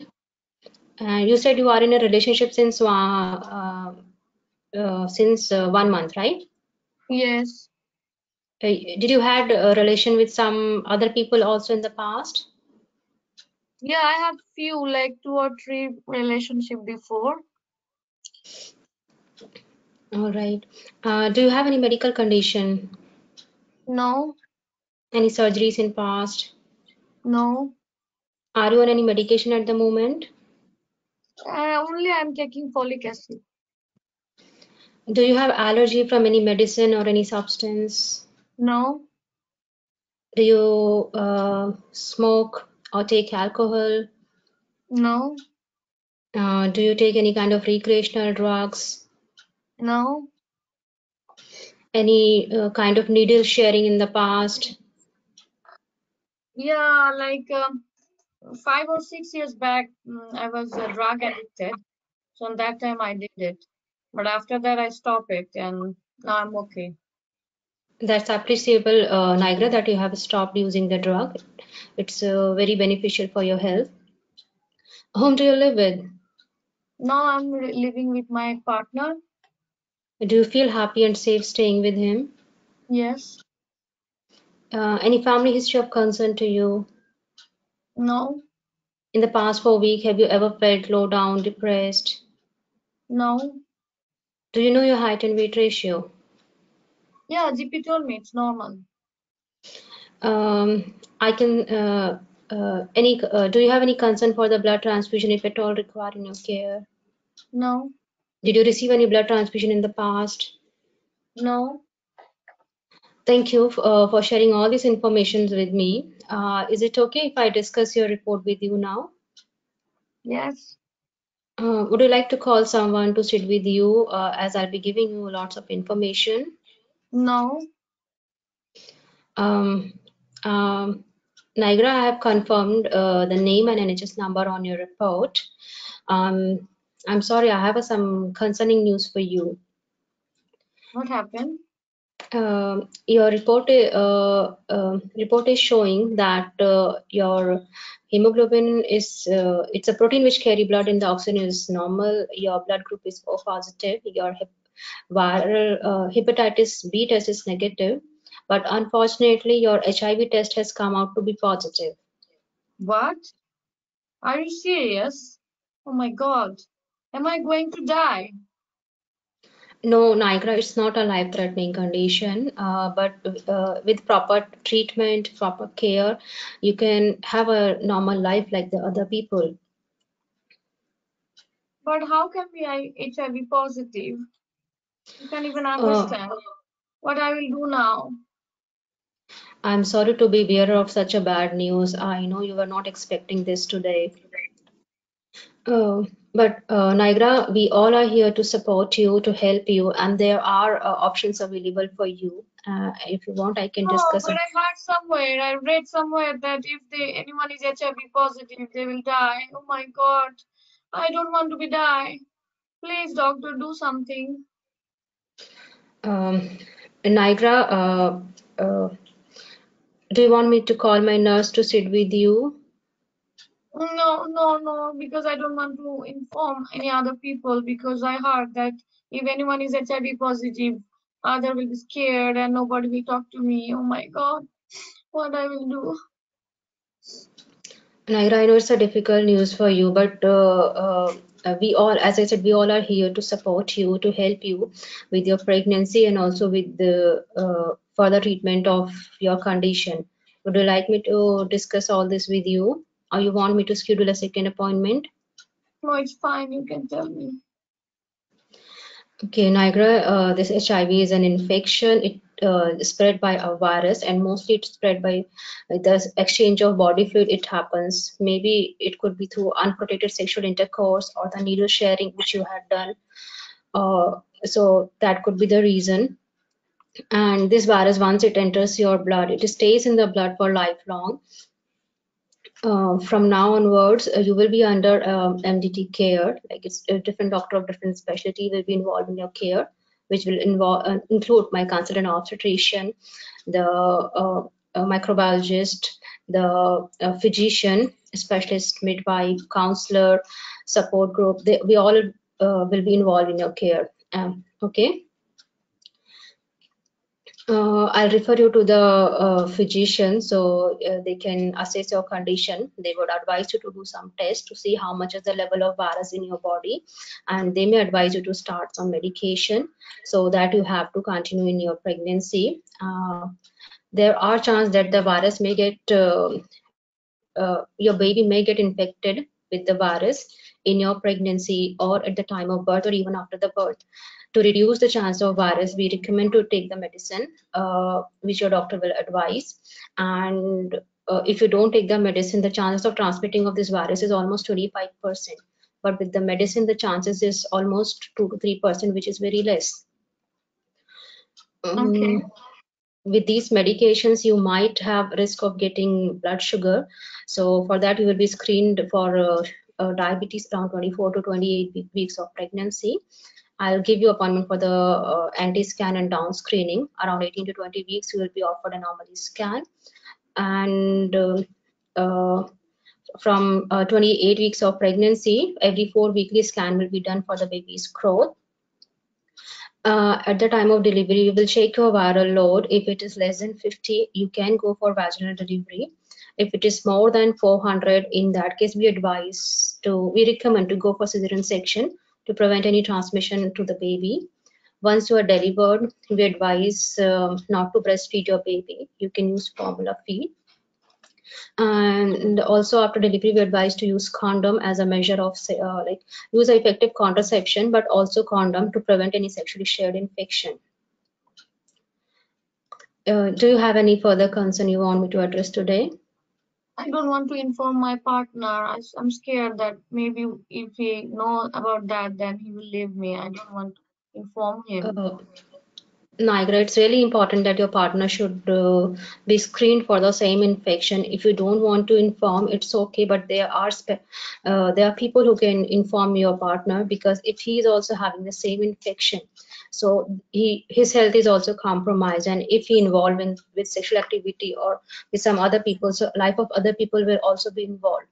fine? You said you are in a relationship since 1 month, right? Yes. Did you had a relation with some other people also in the past? Yeah, I had few, like 2 or 3 relationship before. All right. Do you have any medical condition? No, Any surgeries in past? no. Are you on any medication at the moment? Only I'm taking folic acid. Do you have allergy from any medicine or any substance? No, Do you smoke or take alcohol? no, Do you take any kind of recreational drugs? no. Any kind of needle sharing in the past? Yeah, like 5 or 6 years back, I was drug addicted. So on that time I did it. But after that I stopped it and now I'm okay. That's appreciable, Nigra, that you have stopped using the drug. It's very beneficial for your health. Whom do you live with? Now I'm living with my partner. Do you feel happy and safe staying with him? Yes. Any family history of concern to you? No, In the past 4 weeks, have you ever felt low down, depressed? no. Do you know your height and weight ratio? Yeah, GP told me it's normal. I can. Do you have any concern for the blood transfusion if at all required in your care? No, Did you receive any blood transfusion in the past? no. Thank you for sharing all this information with me. Is it okay if I discuss your report with you now? Yes. Would you like to call someone to sit with you as I'll be giving you lots of information? No. Um, um, Nigra, I have confirmed the name and NHS number on your report. I'm sorry, I have some concerning news for you. What happened? Your report is showing that your hemoglobin is it's a protein which carry blood in the oxygen is normal. Your blood group is O positive. Your viral hepatitis B test is negative, but unfortunately your HIV test has come out to be positive. What? Are you serious? Oh my God. Am I going to die? No, Nigra, it's not a life-threatening condition, but with proper treatment, proper care, you can have a normal life like the other people. But how can be I HIV positive? You can't even Uh, understand what I will do now. I'm sorry to be bearer of such a bad news. I know you were not expecting this today. But Nigra, we all are here to support you, to help you, and there are options available for you. If you want, I can Oh, discuss but it. I heard somewhere, I read somewhere that if anyone is HIV positive, they will die. Oh my God. I don't want to be die. Please, doctor, do something. Nigra, do you want me to call my nurse to sit with you? No, no, no, because I don't want to inform any other people because I heard that if anyone is HIV positive, other will be scared and nobody will talk to me. Oh my God, what I will do? Naira, I know it's a difficult news for you, but we all, as I said, we all are here to support you, to help you with your pregnancy and also with the further treatment of your condition. Would you like me to discuss all this with you, or you want me to schedule a second appointment? No, it's fine. You can tell me. Okay, Niagara, this HIV is an infection. It is spread by a virus, and mostly it's spread by the exchange of body fluid. It happens. Maybe it could be through unprotected sexual intercourse or the needle sharing which you had done. So that could be the reason. And this virus, once it enters your blood, it stays in the blood for lifelong. From now onwards, you will be under MDT care. Like it's a different doctor of different specialty will be involved in your care, which will include my consultant obstetrician, the microbiologist, the physician, specialist, midwife, counselor, support group. We all will be involved in your care. Okay. I'll refer you to the physician, so they can assess your condition. They would advise you to do some tests to see how much is the level of virus in your body, and they may advise you to start some medication so that you have to continue in your pregnancy. There are chances that the virus may get, your baby may get infected with the virus in your pregnancy or at the time of birth or even after the birth. To reduce the chance of virus, we recommend to take the medicine which your doctor will advise. And if you don't take the medicine, the chances of transmitting of this virus is almost 25%. But with the medicine, the chances is almost 2 to 3%, which is very less. Okay. With these medications, you might have risk of getting blood sugar. So for that, you will be screened for diabetes around 24 to 28 weeks of pregnancy. I'll give you appointment for the anti-scan and down screening. Around 18 to 20 weeks, you will be offered an anomaly scan. And from 28 weeks of pregnancy, every 4 weekly scan will be done for the baby's growth. At the time of delivery, you will check your viral load. If it is less than 50, you can go for vaginal delivery. If it is more than 400, in that case, we recommend to go for cesarean section to prevent any transmission to the baby. Once you are delivered, we advise not to breastfeed your baby. You can use formula feed. And also after delivery, we advise to use condom as a measure of use effective contraception, but also condom to prevent any sexually shared infection. Do you have any further concern you want me to address today? I don't want to inform my partner. I'm scared that maybe if he know about that, then he will leave me. I don't want to inform him. Nigra, it's really important that your partner should be screened for the same infection. If you don't want to inform, it's okay, but there are people who can inform your partner, because if he is also having the same infection, so his health is also compromised, and if he involved with sexual activity or with some other people, so life of other people will also be involved.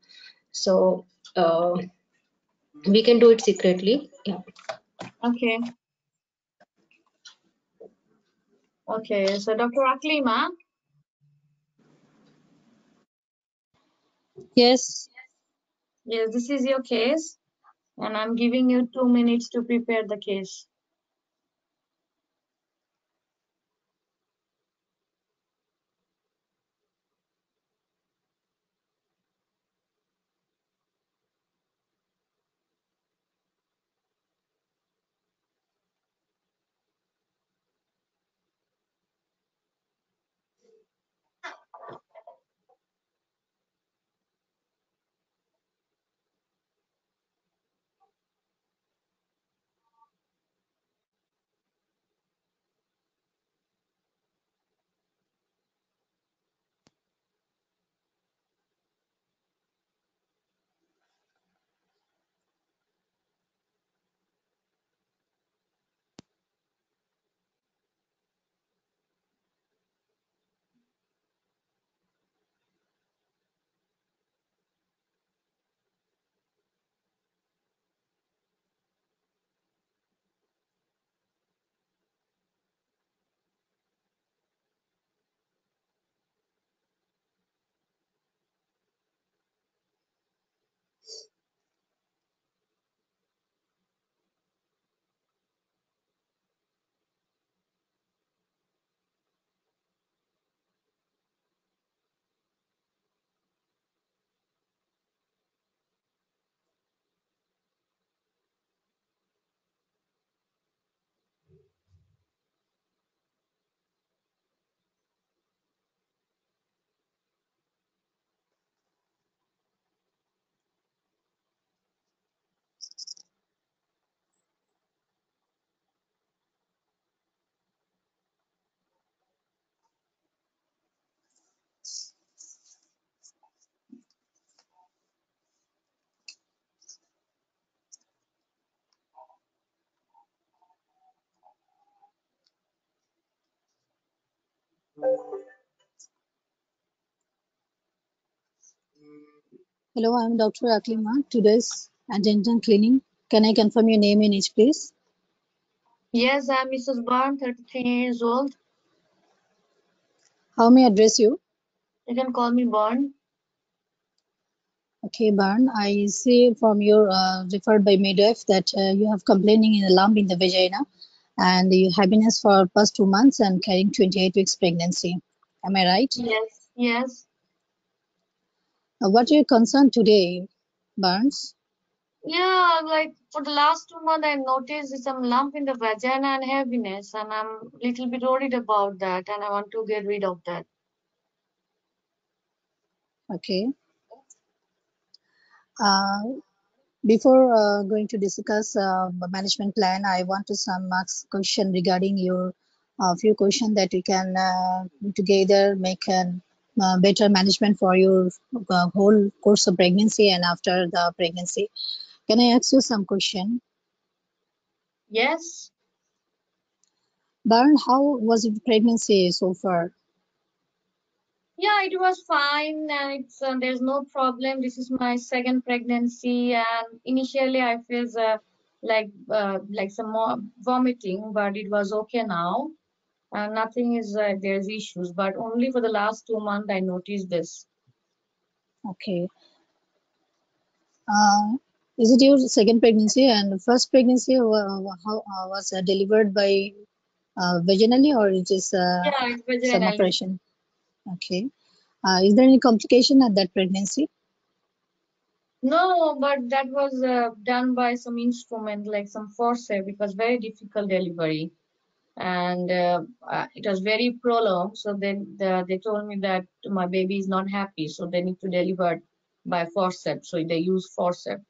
So we can do it secretly. Yeah. Okay. Okay. So Dr. Aklima, Yes. yes, this is your case, and I'm giving you 2 minutes to prepare the case. Hello, I'm Dr. Aklima. Today's attendant cleaning. Can I confirm your name and age, please? Yes, I'm Mrs. Byrne, 33 years old. How may I address you? You can call me Born. Okay, Barn, I see from your referred by midwife that you have complaining in a lump in the vagina and you heaviness for past 2 months and carrying 28 weeks pregnancy. Am I right? Yes, yes. What are your concern today, Barnes? Yeah, like for the last 2 months, I noticed some lump in the vagina and heaviness, and I'm a little bit worried about that, and I want to get rid of that. Okay. Before going to discuss management plan, I want to some ask question regarding your few question that we can together make a better management for your whole course of pregnancy and after the pregnancy. Can I ask you some question? Yes. Barn, how was your pregnancy so far? Yeah, it was fine, and it's there's no problem. This is my second pregnancy, and initially I felt like some more vomiting, but it was okay now. Nothing is there's issues, but only for the last 2 months I noticed this. Okay. Is it your second pregnancy and first pregnancy how was delivered by vaginally or it is Yeah, it's some vaginally. operation? Okay. Is there any complication at that pregnancy? No, but that was done by some instrument like some forceps because very difficult delivery, and it was very prolonged. So then they told me that my baby is not happy, so they need to deliver by forceps. So they use forceps.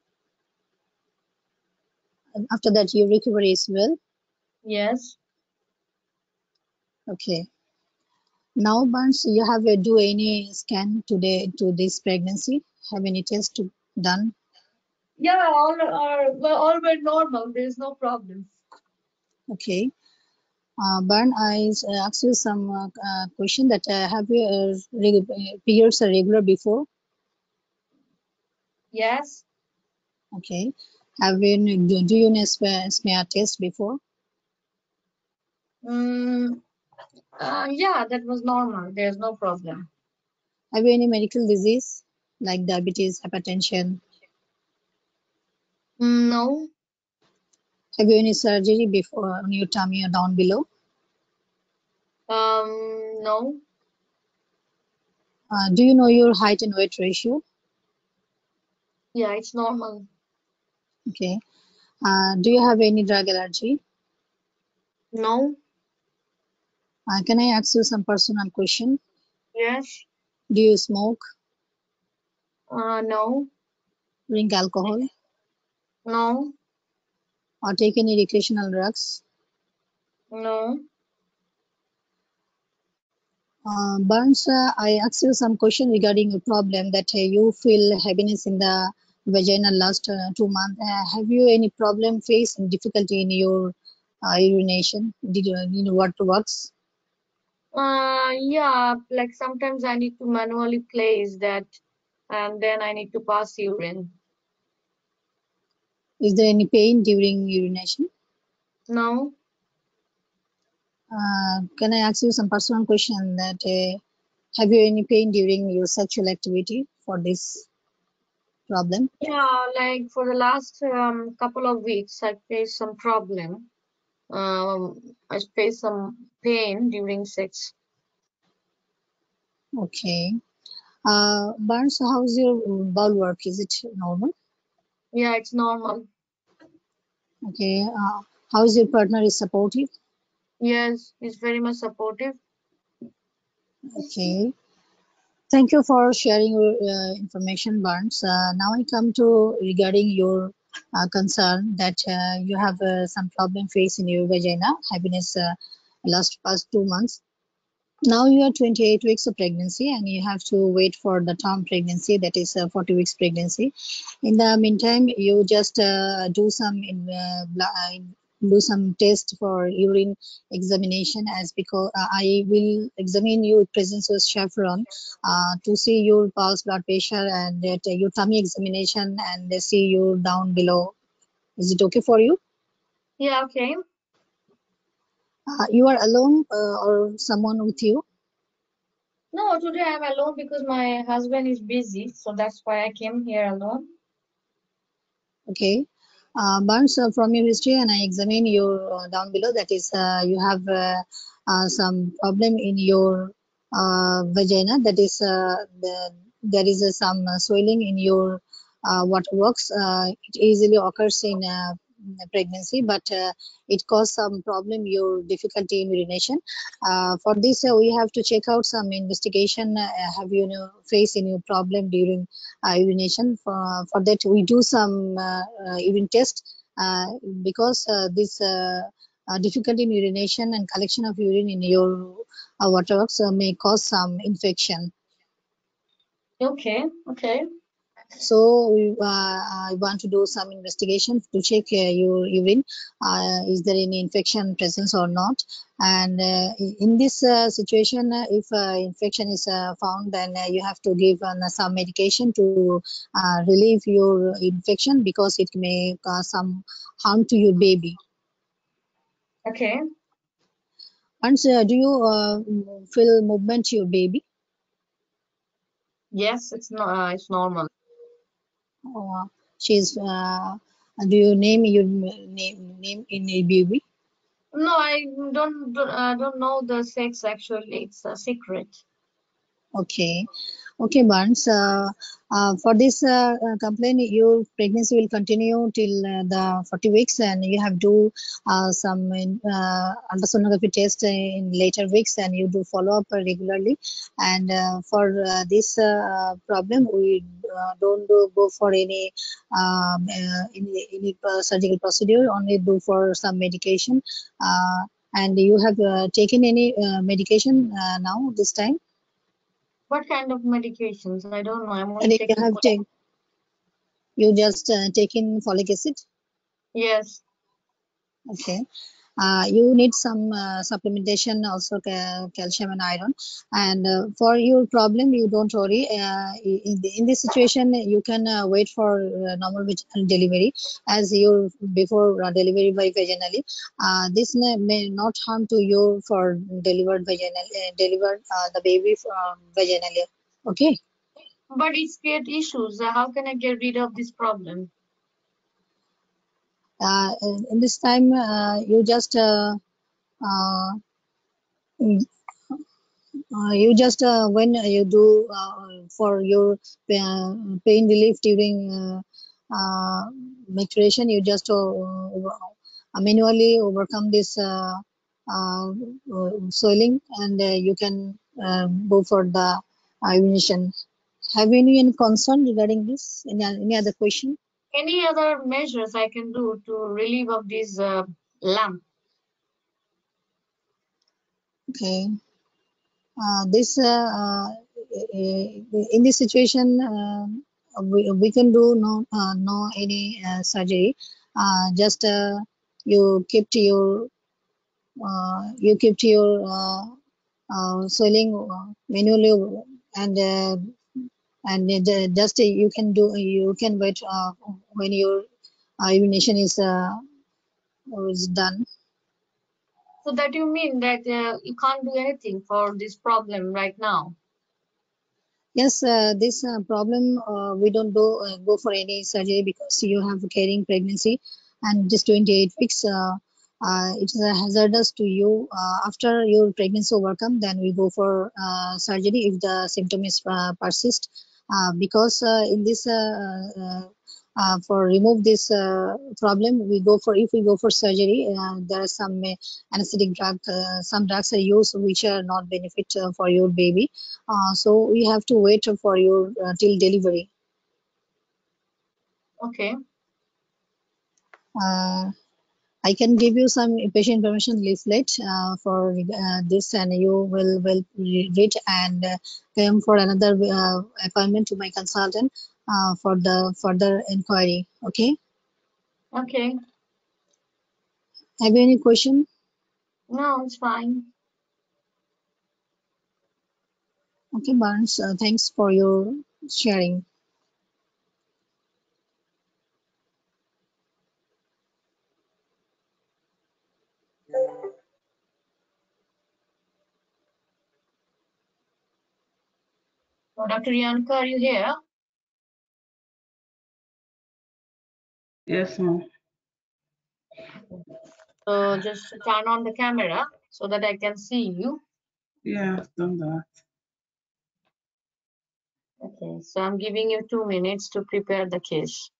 And after that, your recovery is well. Yes. Okay. Now, Barnes, you have do any scan today to this pregnancy? Have any test done? Yeah, all were normal. There is no problem. Okay. Barn, I asked you some question that have you periods are regular before? Yes. Okay. Have you do you know smear test before? Mm, yeah, that was normal. There's no problem. Have you any medical disease like diabetes, hypertension? No. Have you any surgery before on your tummy or down below? No. Do you know your height and weight ratio? Yeah, it's normal. Okay. Do you have any drug allergy? No. Can I ask you some personal question? Yes. Do you smoke, No. drink alcohol, No. or take any recreational drugs? No. Burns, I asked you some question regarding your problem that you feel heaviness in the vagina last 2 months. Have you any problem facing difficulty in your urination? Did you know what works? Yeah, like sometimes I need to manually place that, and then I need to pass urine. Is there any pain during urination? No. Can I ask you some personal question that have you any pain during your sexual activity for this problem? Yeah, like for the last couple of weeks, I faced some problem. I faced some pain during sex. Okay. Barnes, how's your bowel work? Is it normal? Yeah, it's normal. Okay. How's your partner is supportive? Yes, it's very much supportive. Okay. Thank you for sharing your information, Barnes. Now I come to regarding your concern that you have some problem face in your vagina, heaviness last past 2 months. Now you are 28 weeks of pregnancy and you have to wait for the term pregnancy, that is 40 weeks pregnancy. In the meantime, you just do some test for urine examination, as because I will examine you with presence of chaperone to see your pulse, blood pressure, and that your tummy examination and see you down below. Is it okay for you? Yeah, okay. You are alone or someone with you? No, today I'm alone because my husband is busy, so that's why I came here alone. Okay. Barnes, from your history, and I examine your down below. That is, you have some problem in your vagina. That is, there is some swelling in your waterworks. It easily occurs in pregnancy, but it causes some problem. Your difficulty in urination. For this, we have to check out some investigation. Have you know face any problem during urination? For that, we do some urine test because this difficulty in urination and collection of urine in your waterworks may cause some infection. Okay, okay. So I want to do some investigation to check your urine. Is there any infection presence or not? And in this situation, if infection is found, then you have to give some medication to relieve your infection because it may cause some harm to your baby. Okay. And do you feel movement to your baby? Yes, it's normal. Uh, she's. Do you name your name in a baby? No, I don't know the sex actually. It's a secret. Okay, okay, Barnes. For this complaint, your pregnancy will continue till the 40 weeks, and you have do some ultrasonography test in later weeks, and you do follow up regularly. And for this problem, we don't go for any surgical procedure. Only do for some medication. And you have taken any medication now this time? What kind of medications? I don't know. I'm And only if you taking. have taken, you just taken folic acid. Yes. Okay. You need some supplementation, also calcium and iron. And for your problem, you don't worry. In this situation, you can wait for normal vaginal delivery, as you before delivery by vaginally. This may not harm to you for delivered vaginal, delivered the baby vaginally. Okay. But it's create issues. How can I get rid of this problem? In this time, you just uh, you just when you do for your pain relief during maturation, you just manually overcome this swelling, and you can go for the urination. Have you any concern regarding this? Any other question? Any other measures I can do to relieve of this lump? Okay. This in this situation, we can do no any surgery. Just you kept your swelling manually, and just you can wait when your urination is done. So that you mean that you can't do anything for this problem right now? Yes, this problem we don't go for any surgery because you have carrying pregnancy and just 28 weeks. It is a hazardous to you. After your pregnancy overcome, then we go for surgery if the symptoms persist. Because in this for remove this problem, we go for if we go for surgery. There are some anesthetic drug. Some drugs are used which are not benefit for your baby. So we have to wait for your till delivery. Okay. I can give you some patient information leaflet for this, and you will read and come for another appointment to my consultant for the further inquiry. Okay. Okay. Have you any question? No, it's fine. Okay, Barnes. Thanks for your sharing. Dr. Yanka, are you here? Yes, ma'am. So just turn on the camera so that I can see you. Yeah, I've done that. Okay, so I'm giving you 2 minutes to prepare the case.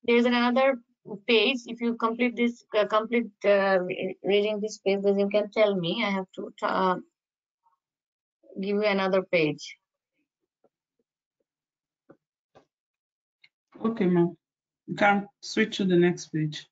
There's another page. If you complete this, reading this page, then you can tell me. I have to give you another page. Okay, ma'am. You can switch to the next page.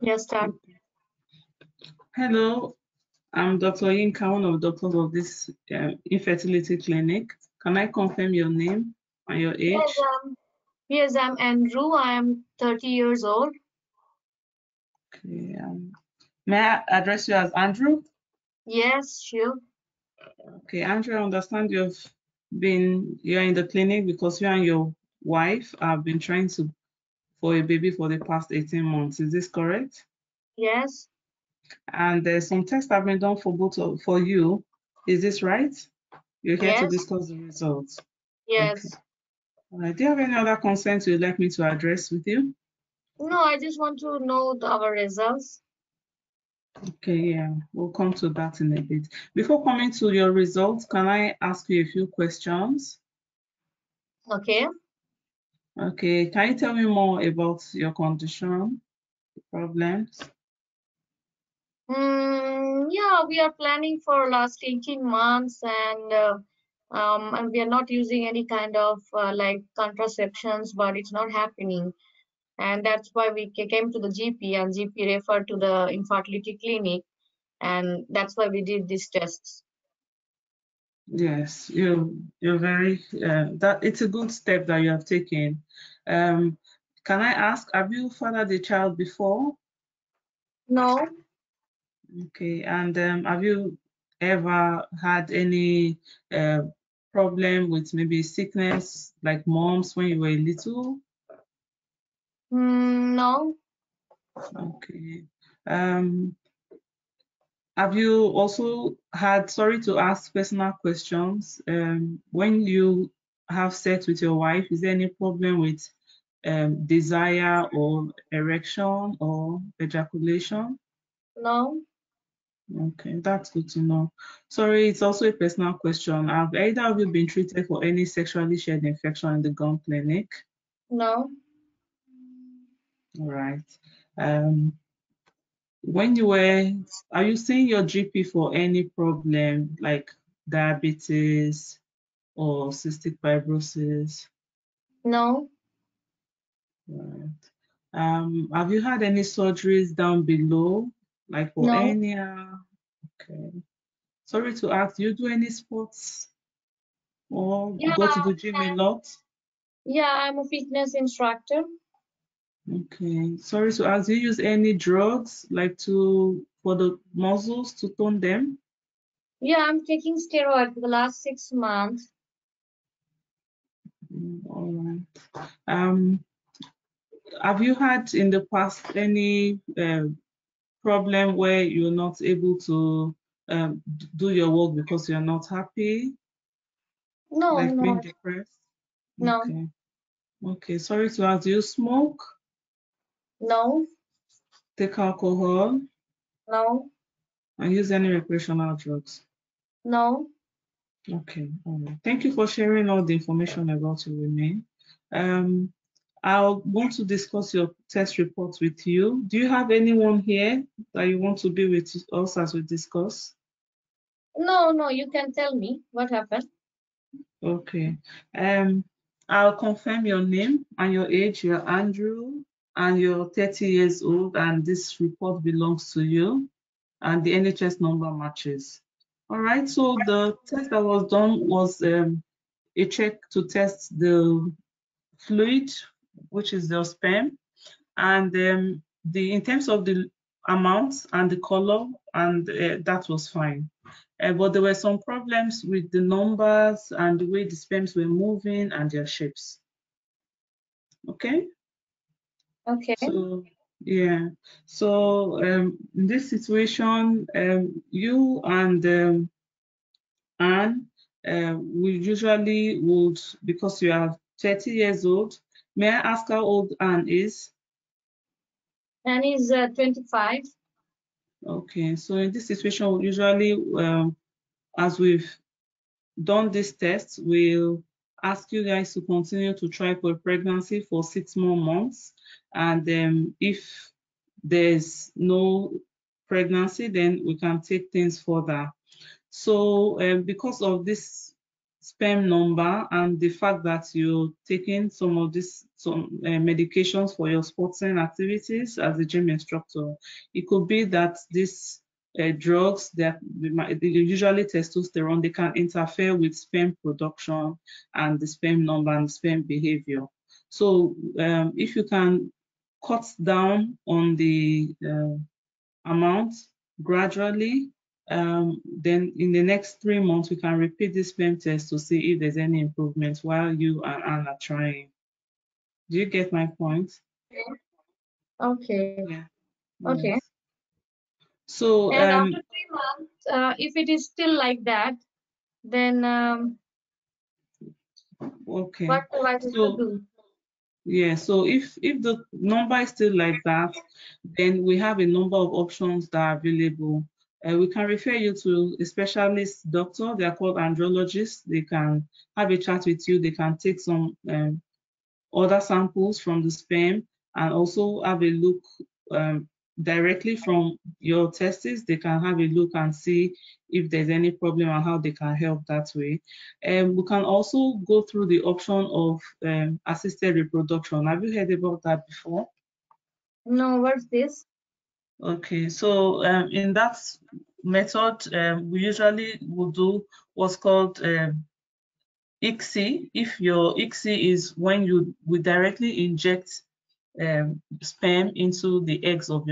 Yes, start. Hello, I'm Dr. Yinka, one of the doctors of this infertility clinic. Can I confirm your name and your age? Yes, I'm Andrew. I am 30 years old. Okay. May I address you as Andrew? Yes, sure. Okay, Andrew, I understand you're in the clinic because you and your wife have been trying for a baby for the past 18 months. Is this correct? Yes. And there's some tests have been done for you. Is this right? You're here to Yes. discuss the results. Okay. Yes. Do you have any other concerns you'd like me to address with you? No, I just want to know our results. Okay, yeah, we'll come to that in a bit. Before coming to your results, can I ask you a few questions? Okay. Okay, can you tell me more about your condition, problems? Yeah, we are planning for last 18 months and we are not using any kind of like contraceptions, but it's not happening. And that's why we came to the GP and GP referred to the infertility clinic. And that's why we did these tests. Yes, you're very that it's a good step that you have taken. Can I ask, have you fathered a child before? No, Okay, and have you ever had any problem with maybe sickness like mumps when you were little? no, Okay. Um, have you also had, sorry to ask personal questions, when you have sex with your wife, is there any problem with desire or erection or ejaculation? no, Okay, that's good to know. Sorry, it's also a personal question. Have either of you been treated for any sexually shared infection in the GUM clinic? no, All right. When are you seeing your GP for any problem like diabetes or cystic fibrosis? no, Right. Have you had any surgeries down below, like for no, hernia? Okay. Sorry to ask, do you do any sports or Yeah, go to the gym a lot? yeah, I'm a fitness instructor. Okay. Sorry to ask, do you use any drugs like for the muscles to tone them? Yeah, I'm taking steroid for the last 6 months. All right. Have you had in the past any problem where you're not able to do your work because you're not happy, No, like being no, depressed? no, Okay. Okay. Sorry to ask, do you smoke, no, take alcohol, no, and use any recreational drugs? no. Okay. All right. Thank you for sharing all the information about your remain. Um, I want to discuss your test report with you. Do you have anyone here that you want to be with us as we discuss? No, no, you can tell me what happened. Okay. I'll confirm your name and your age. You're Andrew, and you're 30 years old, and this report belongs to you, and the NHS number matches. All right. So the test that was done was a check to test the fluid, which is the sperm, and in terms of the amount and the color, and that was fine. But there were some problems with the numbers and the way the sperms were moving and their shapes. Okay, Okay, so yeah, so in this situation, you and Anne, we usually would, because you are 30 years old. May I ask how old Anne is? and he's 25. Okay, so in this situation, usually, as we've done this test, we'll ask you guys to continue to try for pregnancy for 6 more months. And if there's no pregnancy, then we can take things further. So because of this sperm number and the fact that you're taking some medications for your sporting activities as a gym instructor, it could be that these drugs that usually testosterone, they can interfere with sperm production and the sperm number and sperm behavior. So if you can cut down on the amount gradually, then in the next 3 months, we can repeat this sperm test to see if there's any improvement while you and Anne are trying. Do you get my point? Okay, Yeah. okay. Yes. So, And after 3 months, if it is still like that, then okay. what do I need to do? Yeah, so if the number is still like that, then we have a number of options that are available. We can refer you to a specialist doctor. They are called andrologists. They can have a chat with you. They can take some other samples from the sperm and also have a look directly from your testes. They can have a look and see if there's any problem and how they can help that way. We can also go through the option of assisted reproduction. Have you heard about that before? No, what's this? Okay, so in that method, we usually will do what's called ICSI. If your ICSI is when we directly inject sperm into the eggs of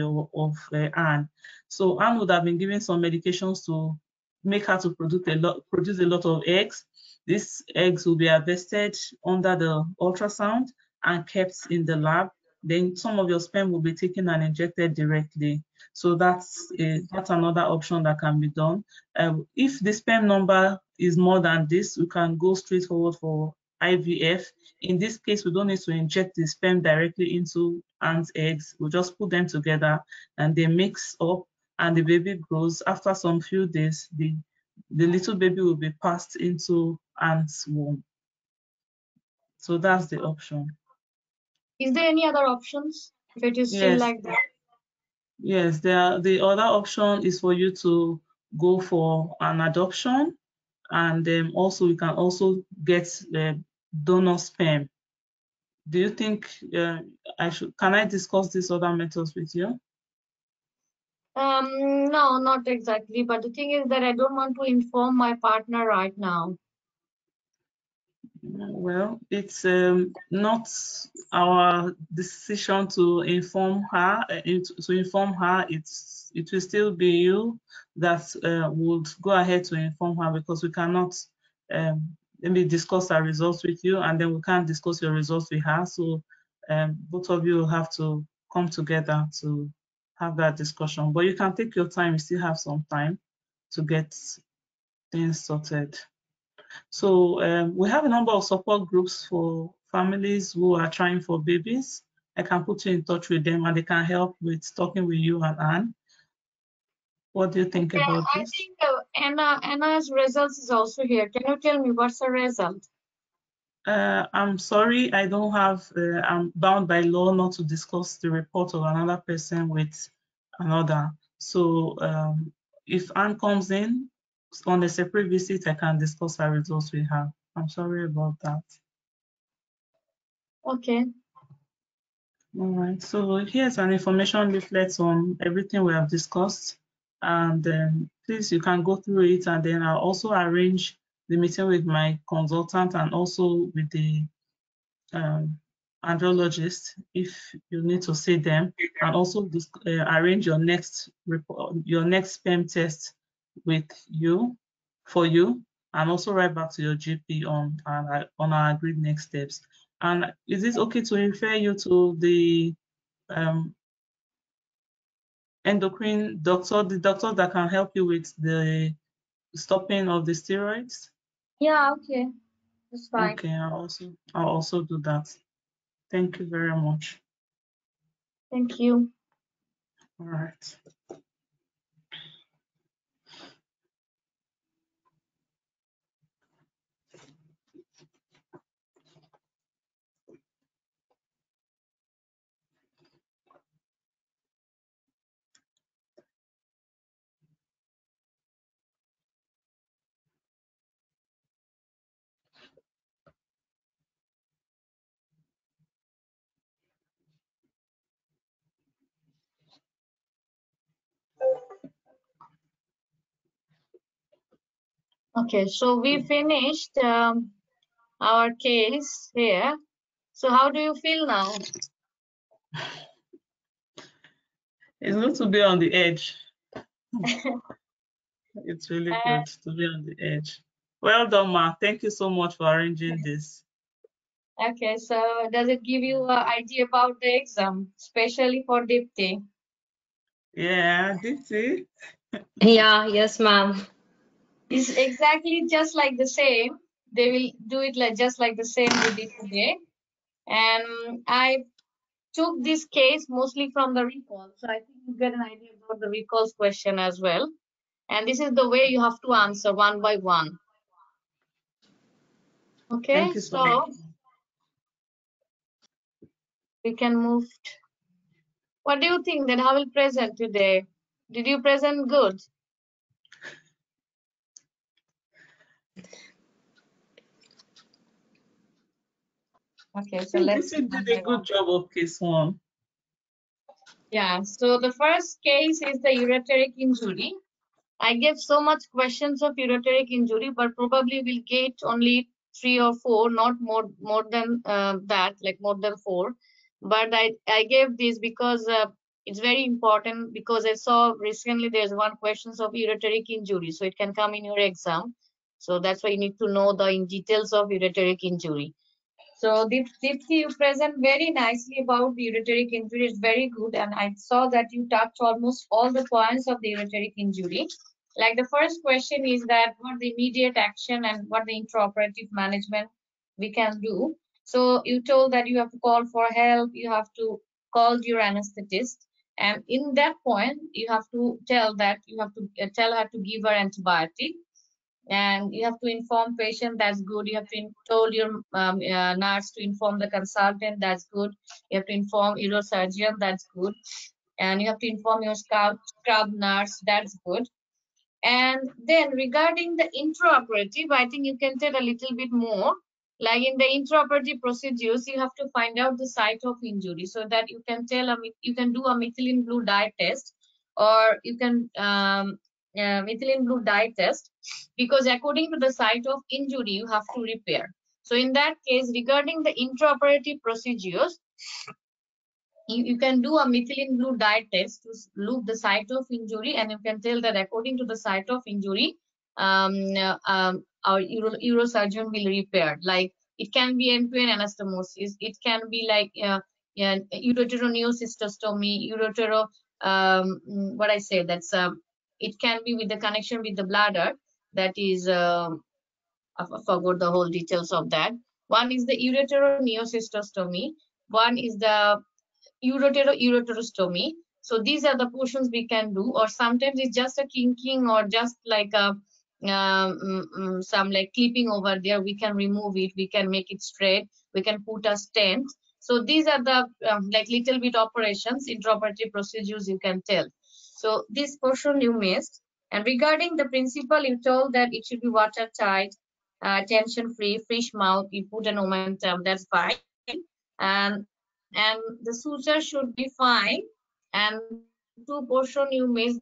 Anne. So Anne would have been given some medications to make her to produce a lot of eggs. These eggs will be harvested under the ultrasound and kept in the lab. Then some of your sperm will be taken and injected directly. So that's another option that can be done. If the sperm number is more than this, we can go straight forward for IVF. In this case, we don't need to inject the sperm directly into Anne's eggs. We'll just put them together and they mix up and the baby grows. After some few days, the little baby will be passed into Anne's womb. So that's the option. Is there any other options if it is still Yes, like that? yes. The other option is for you to go for an adoption, and also you can also get donor sperm. Do you think can I discuss these other methods with you? No, not exactly. But the thing is that I don't want to inform my partner right now. Well, it's not our decision to inform her. To inform her, it will still be you that would go ahead to inform her, because we cannot maybe discuss our results with you and then we can't discuss your results with her. So both of you will have to come together to have that discussion. But you can take your time. You still have some time to get things sorted. So we have a number of support groups for families who are trying for babies. I can put you in touch with them and they can help with talking with you and Anne. What do you think Okay, about I this? think Anna's results is also here. Can you tell me what's the result? I'm sorry, I don't have, I'm bound by law not to discuss the report of another person with another. So if Anne comes in on a separate visit, I can discuss her results with her. I'm sorry about that. Okay. All right, so here's an information leaflet on everything we have discussed. And please, you can go through it, and then I'll also arrange the meeting with my consultant and also with the andrologist if you need to see them, and also arrange your next report, your next sperm test with you, for you, and also write back to your GP on our agreed next steps. And is it okay to refer you to the endocrine doctor, the doctor that can help you with the stopping of the steroids? Yeah, okay. That's fine. Okay, I'll also do that. Thank you very much. Thank you. All right. Okay, so we finished our case here. So how do you feel now? It's good to be on the edge. It's really Uh, good to be on the edge. Well done, Ma. Thank you so much for arranging this. okay, so does it give you an idea about the exam, especially for Dipti? Yeah, Dipti. Yeah, yes, ma'am. It's exactly just like the same. They will do it like just like the same we did today. And I took this case mostly from the recall. So I think you get an idea about the recalls question as well. And this is the way you have to answer one by one. Okay, Thank you so much. so we can move. What do you think that I will present today? Did you present good? Okay, I so think let's Dipti see one did by a one. good job of case one. Yeah, so the first case is the ureteric injury. I gave so much questions of ureteric injury, but probably we'll get only 3 or 4, not more than that, like more than 4. But I gave this because it's very important, because I saw recently there's one questions of ureteric injury, so it can come in your exam. So that's why you need to know the in details of ureteric injury. So Dipti, you present very nicely about the ureteric injury. It's very good, and I saw that you touched almost all the points of the ureteric injury. Like the first question is that what the immediate action and what the intraoperative management we can do. So you told that you have to call for help, you have to call your anesthetist, and in that point you have to tell that you have to tell her to give her antibiotic, and you have to inform patient, that's good. You have to told your nurse to inform the consultant, that's good. You have to inform urosurgeon, that's good. And you have to inform your scrub nurse, that's good. And then regarding the intraoperative, I think you can tell a little bit more. Like in the intraoperative procedures, you have to find out the site of injury so that you can tell you can do a methylene blue dye test or you can methylene blue dye test, because according to the site of injury, you have to repair. So in that case, regarding the intraoperative procedures, you can do a methylene blue dye test to look the site of injury, and you can tell that according to the site of injury, our neurosurgeon will repair. Like it can be end-to-end anastomosis, it can be like ureteroneocystostomy, what I say, that's it can be with the connection with the bladder. That is, I forgot the whole details of that. One is the ureteroneocystostomy, one is the ureterostomy. So these are the portions we can do, or sometimes it's just a kinking or just like a some like clipping over there. We can remove it, we can make it straight, we can put a stent. So these are the like little bit operations, intraoperative procedures you can tell. So this portion you missed. And regarding the principle, you told that it should be watertight, tension free, fish mouth, you put an omentum, that's fine. And the suture should be fine. And two portion you missed,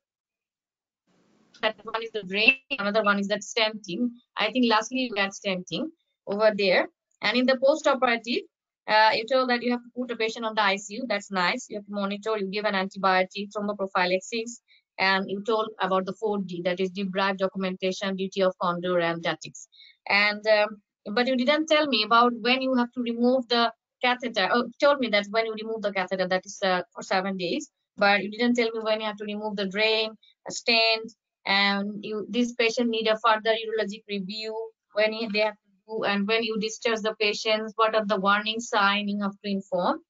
that one is the drain, another one is that stenting. I think lastly you got stenting over there. And in the post-operative, you told that you have to put a patient on the ICU. That's nice. You have to monitor, you give an antibiotic, thromboprophylaxis, and you told about the 4D, that is debrief, documentation, duty of condor, and statics. And but you didn't tell me about when you have to remove the catheter. Oh, you told me that when you remove the catheter, that is for 7 days, but you didn't tell me when you have to remove the drain, a stent, and this patient need a further urologic review, when they have to do, and when you discharge the patients, what are the warning sign you have to inform,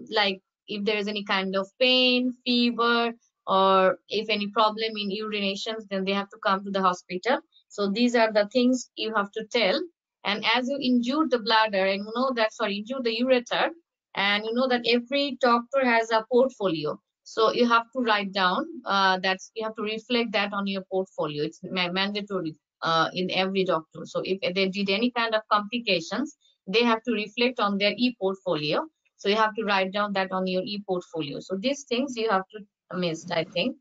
like if there is any kind of pain, fever, or if any problem in urinations, then they have to come to the hospital. So these are the things you have to tell. And as you injure the bladder, and you know that, sorry, injure the ureter, and you know that every doctor has a portfolio. So you have to write down that, you have to reflect that on your portfolio. It's mandatory in every doctor. So if they did any kind of complications, they have to reflect on their e-portfolio. So you have to write down that on your e-portfolio. So these things you have to miss, I think.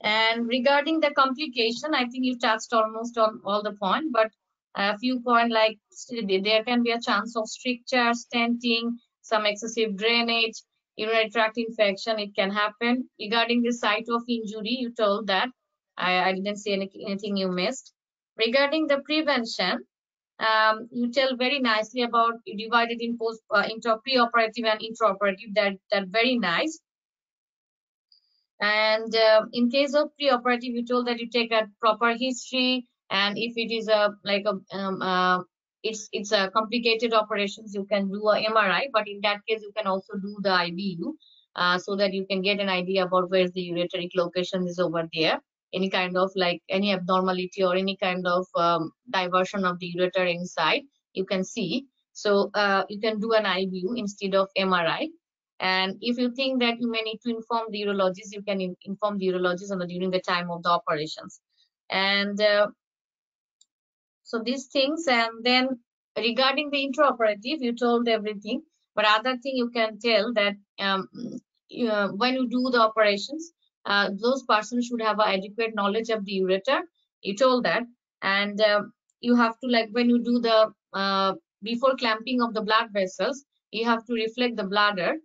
And regarding the complication, I think you touched almost on all the point, but a few points like there can be a chance of stricture, stenting, some excessive drainage, urinary tract infection, it can happen. Regarding the site of injury, you told that. I didn't see anything you missed. Regarding the prevention, you tell very nicely about, you divided in into pre-operative and intraoperative. That very nice. And in case of pre-operative, you told that you take a proper history, and if it is a like a it's a complicated operations, you can do a MRI, but in that case you can also do the IBU, so that you can get an idea about where the ureteric location is over there, any kind of like any abnormality or any kind of diversion of the ureter inside, you can see. So you can do an IBU instead of MRI. And if you think that you may need to inform the urologist, you can inform the urologist during the time of the operations. And so these things. And then regarding the intraoperative, you told everything. But other thing you can tell that when you do the operations, those persons should have adequate knowledge of the ureter. You told that. And you have to, like when you do the before clamping of the blood vessels, you have to reflect the bladder,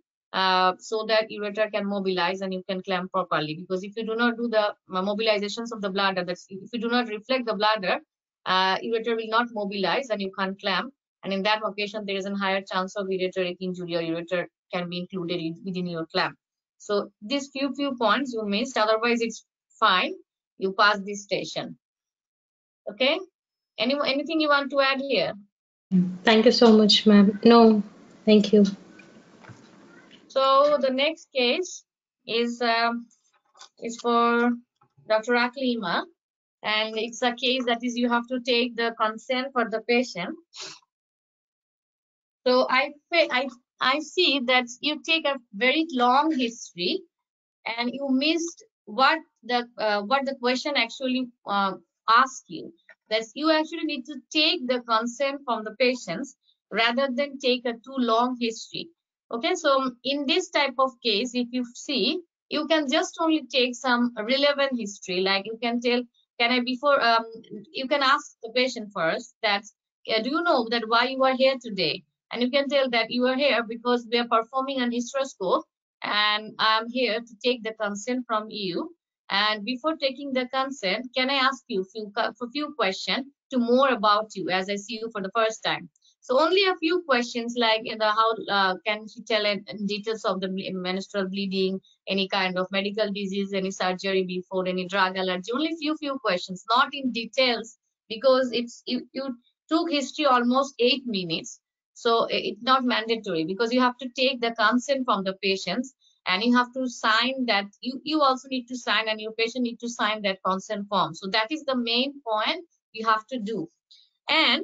so that ureter can mobilize and you can clamp properly. Because if you do not do the mobilizations of the bladder, that's if you do not reflect the bladder, ureter will not mobilize and you can't clamp. And in that occasion, there is a higher chance of ureteric injury, or ureter can be included within your clamp. So these few points you missed. Otherwise, it's fine. You pass this station. Okay. Anything you want to add here? Thank you so much, ma'am. No, thank you. So the next case is for Dr. Aklima, and it's a case that is you have to take the consent for the patient. So I see that you take a very long history, and you missed what the question actually asks you. That you actually need to take the consent from the patients rather than take a too long history. Okay, so in this type of case, if you see, You can just only take some relevant history, like you can tell, can I before you can ask the patient first that do you know that why you are here today, and you can tell that you are here because we are performing an hysteroscope and I'm here to take the consent from you. And before taking the consent, can I ask you few questions to more about you as I see you for the first time. So only a few questions like how can she tell details of the menstrual bleeding, any kind of medical disease, any surgery before, any drug allergy. Only few questions, not in details, because you took history almost 8 minutes. So it's not mandatory because you have to take the consent from the patients and you have to sign that. You also need to sign and your patient need to sign that consent form. So that is the main point you have to do. And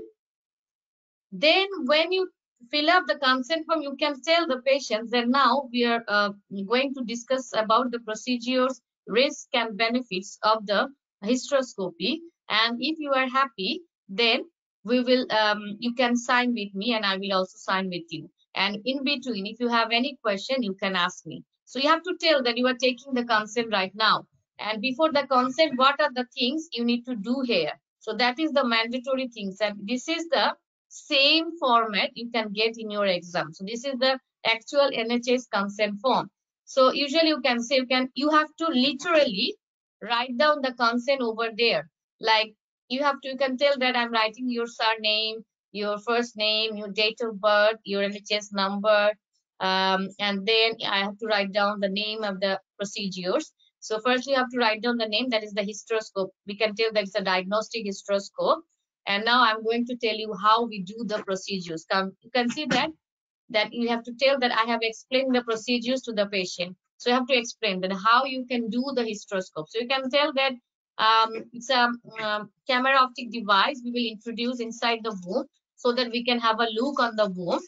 then when you fill up the consent form, you can tell the patients that now we are going to discuss about the procedures, risks and benefits of the hysteroscopy. And if you are happy, then we will you can sign with me and I will also sign with you. And in between, if you have any question, you can ask me. So you have to tell that you are taking the consent right now. And before the consent, what are the things you need to do here? So that is the mandatory things. And this is the same format you can get in your exam. So this is the actual Nhs consent form. So usually you can say you have to literally write down the consent over there. Like you can tell that I'm writing your surname, your first name, your date of birth, your Nhs number, and then I have to write down the name of the procedures. So first you have to write down the name, that is the hysteroscope. We can tell that it's a diagnostic hysteroscope. And now I'm going to tell you how we do the procedures. You can see that you have to tell that I have explained the procedures to the patient. So you have to explain that how you can do the hysteroscope. So you can tell that it's a camera optic device we will introduce inside the womb so that we can have a look on the womb.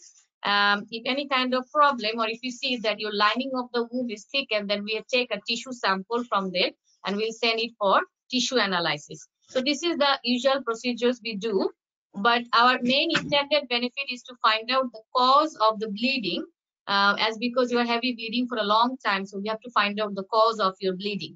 If any kind of problem, or if you see that your lining of the womb is thickened, then we take a tissue sample from there and we'll send it for tissue analysis. So this is the usual procedures we do, but our main intended benefit is to find out the cause of the bleeding, as because you are heavy bleeding for a long time, so we have to find out the cause of your bleeding.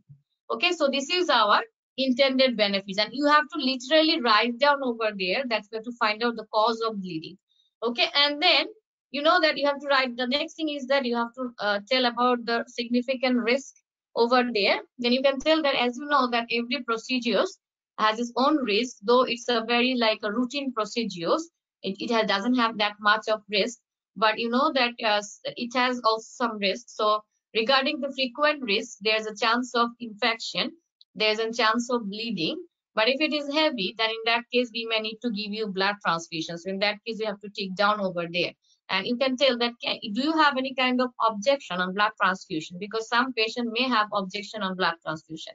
Okay, so this is our intended benefits, and you have to literally write down over there. That's where to find out the cause of bleeding. Okay, and then you know that you have to write. The next thing is that you have to tell about the significant risk over there. Then you can tell that, as you know, that every procedures has its own risk, though it's a very like a routine procedures. It doesn't have that much of risk, but you know that it has also some risk. So regarding the frequent risk, there's a chance of infection, there's a chance of bleeding. But if it is heavy, then in that case, we may need to give you blood transfusion. So in that case, you have to take down over there. And you can tell that, do you have any kind of objection on blood transfusion? Because some patient may have objection on blood transfusion.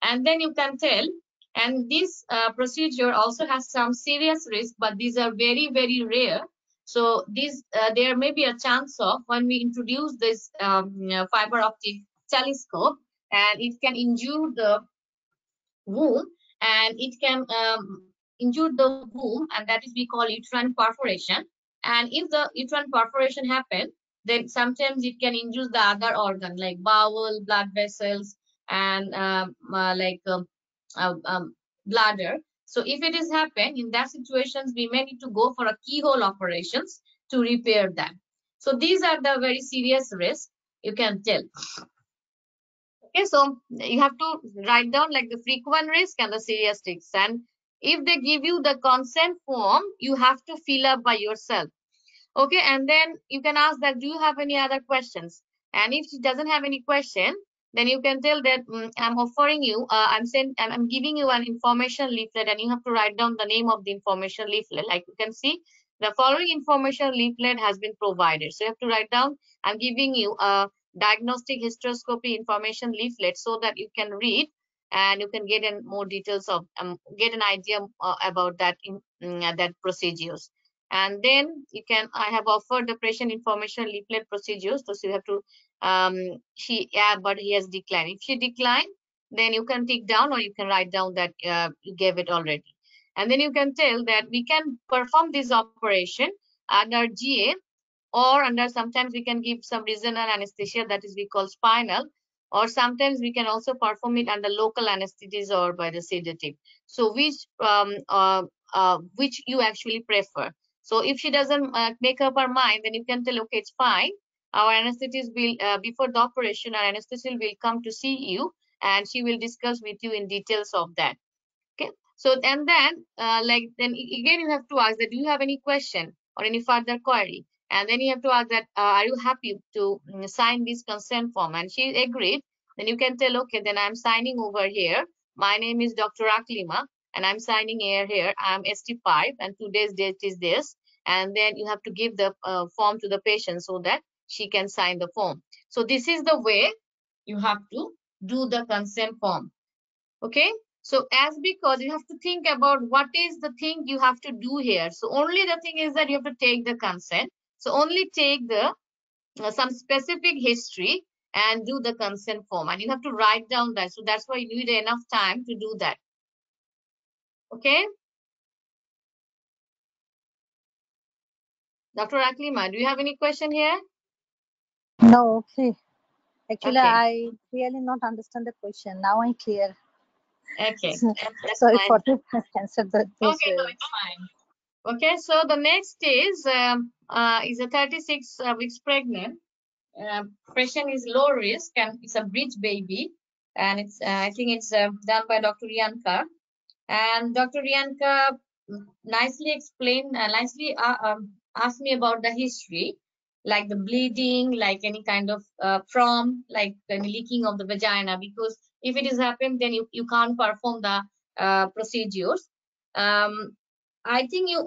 And then you can tell, and this procedure also has some serious risk, but these are very, very rare. So there may be a chance of when we introduce this fiber optic telescope, and it can injure the womb, and it can injure the womb, and that is we call uterine perforation. And if the uterine perforation happen, then sometimes it can injure the other organ like bowel, blood vessels, and bladder. So if it is happen in that situations, we may need to go for a keyhole operations to repair that. So these are the very serious risks you can tell. Okay, so you have to write down like the frequent risk and the serious risks. And if they give you the consent form, you have to fill up by yourself. Okay, and then you can ask that, do you have any other questions? And if she doesn't have any question, then you can tell that I'm offering you, I'm giving you an information leaflet, and you have to write down the name of the information leaflet. Like you can see, the following information leaflet has been provided. So you have to write down, I'm giving you a diagnostic hysteroscopy information leaflet so that you can read and you can get in more details of get an idea about that that procedures. And then you can, I have offered the patient information leaflet procedures. So you have to but he has declined. If she declined, then you can take down or you can write down that you gave it already. And then you can tell that we can perform this operation under GA, or under sometimes we can give some regional anesthesia, that is we call spinal, or sometimes we can also perform it under local anesthesia or by the sedative. So which you actually prefer. So if she doesn't make up her mind, then you can tell, okay, it's fine. Our anesthetist will, before the operation, our anesthetist will come to see you, and she will discuss with you in details of that. Okay. So and then then again you have to ask that, do you have any question or any further query? And then you have to ask that, are you happy to sign this consent form? And she agreed. Then you can tell, okay, then I'm signing over here. My name is Dr. Aklima, and I'm signing here. I'm ST5, and today's date is this. And then you have to give the form to the patient so that she can sign the form. So this is the way you have to do the consent form. Okay. So as because you have to think about what is the thing you have to do here. So only the thing is that you have to take the consent. So only take the some specific history and do the consent form, and you have to write down that. So that's why you need enough time to do that. Okay. Dr. Aklima, do you have any question here? No, okay. Actually, Okay. I really not understand the question. Now I'm clear. Okay. Sorry for the answer that those Okay, no, it's fine. Okay, so the next is a 36 weeks pregnant. Patient is low risk, and it's a breech baby, and it's I think it's done by Dr. Rianka. And Dr. Rianka nicely explained, asked me about the history, like the bleeding, like any kind of like any leaking of the vagina, because if it is happened, then you can't perform the procedures. I think you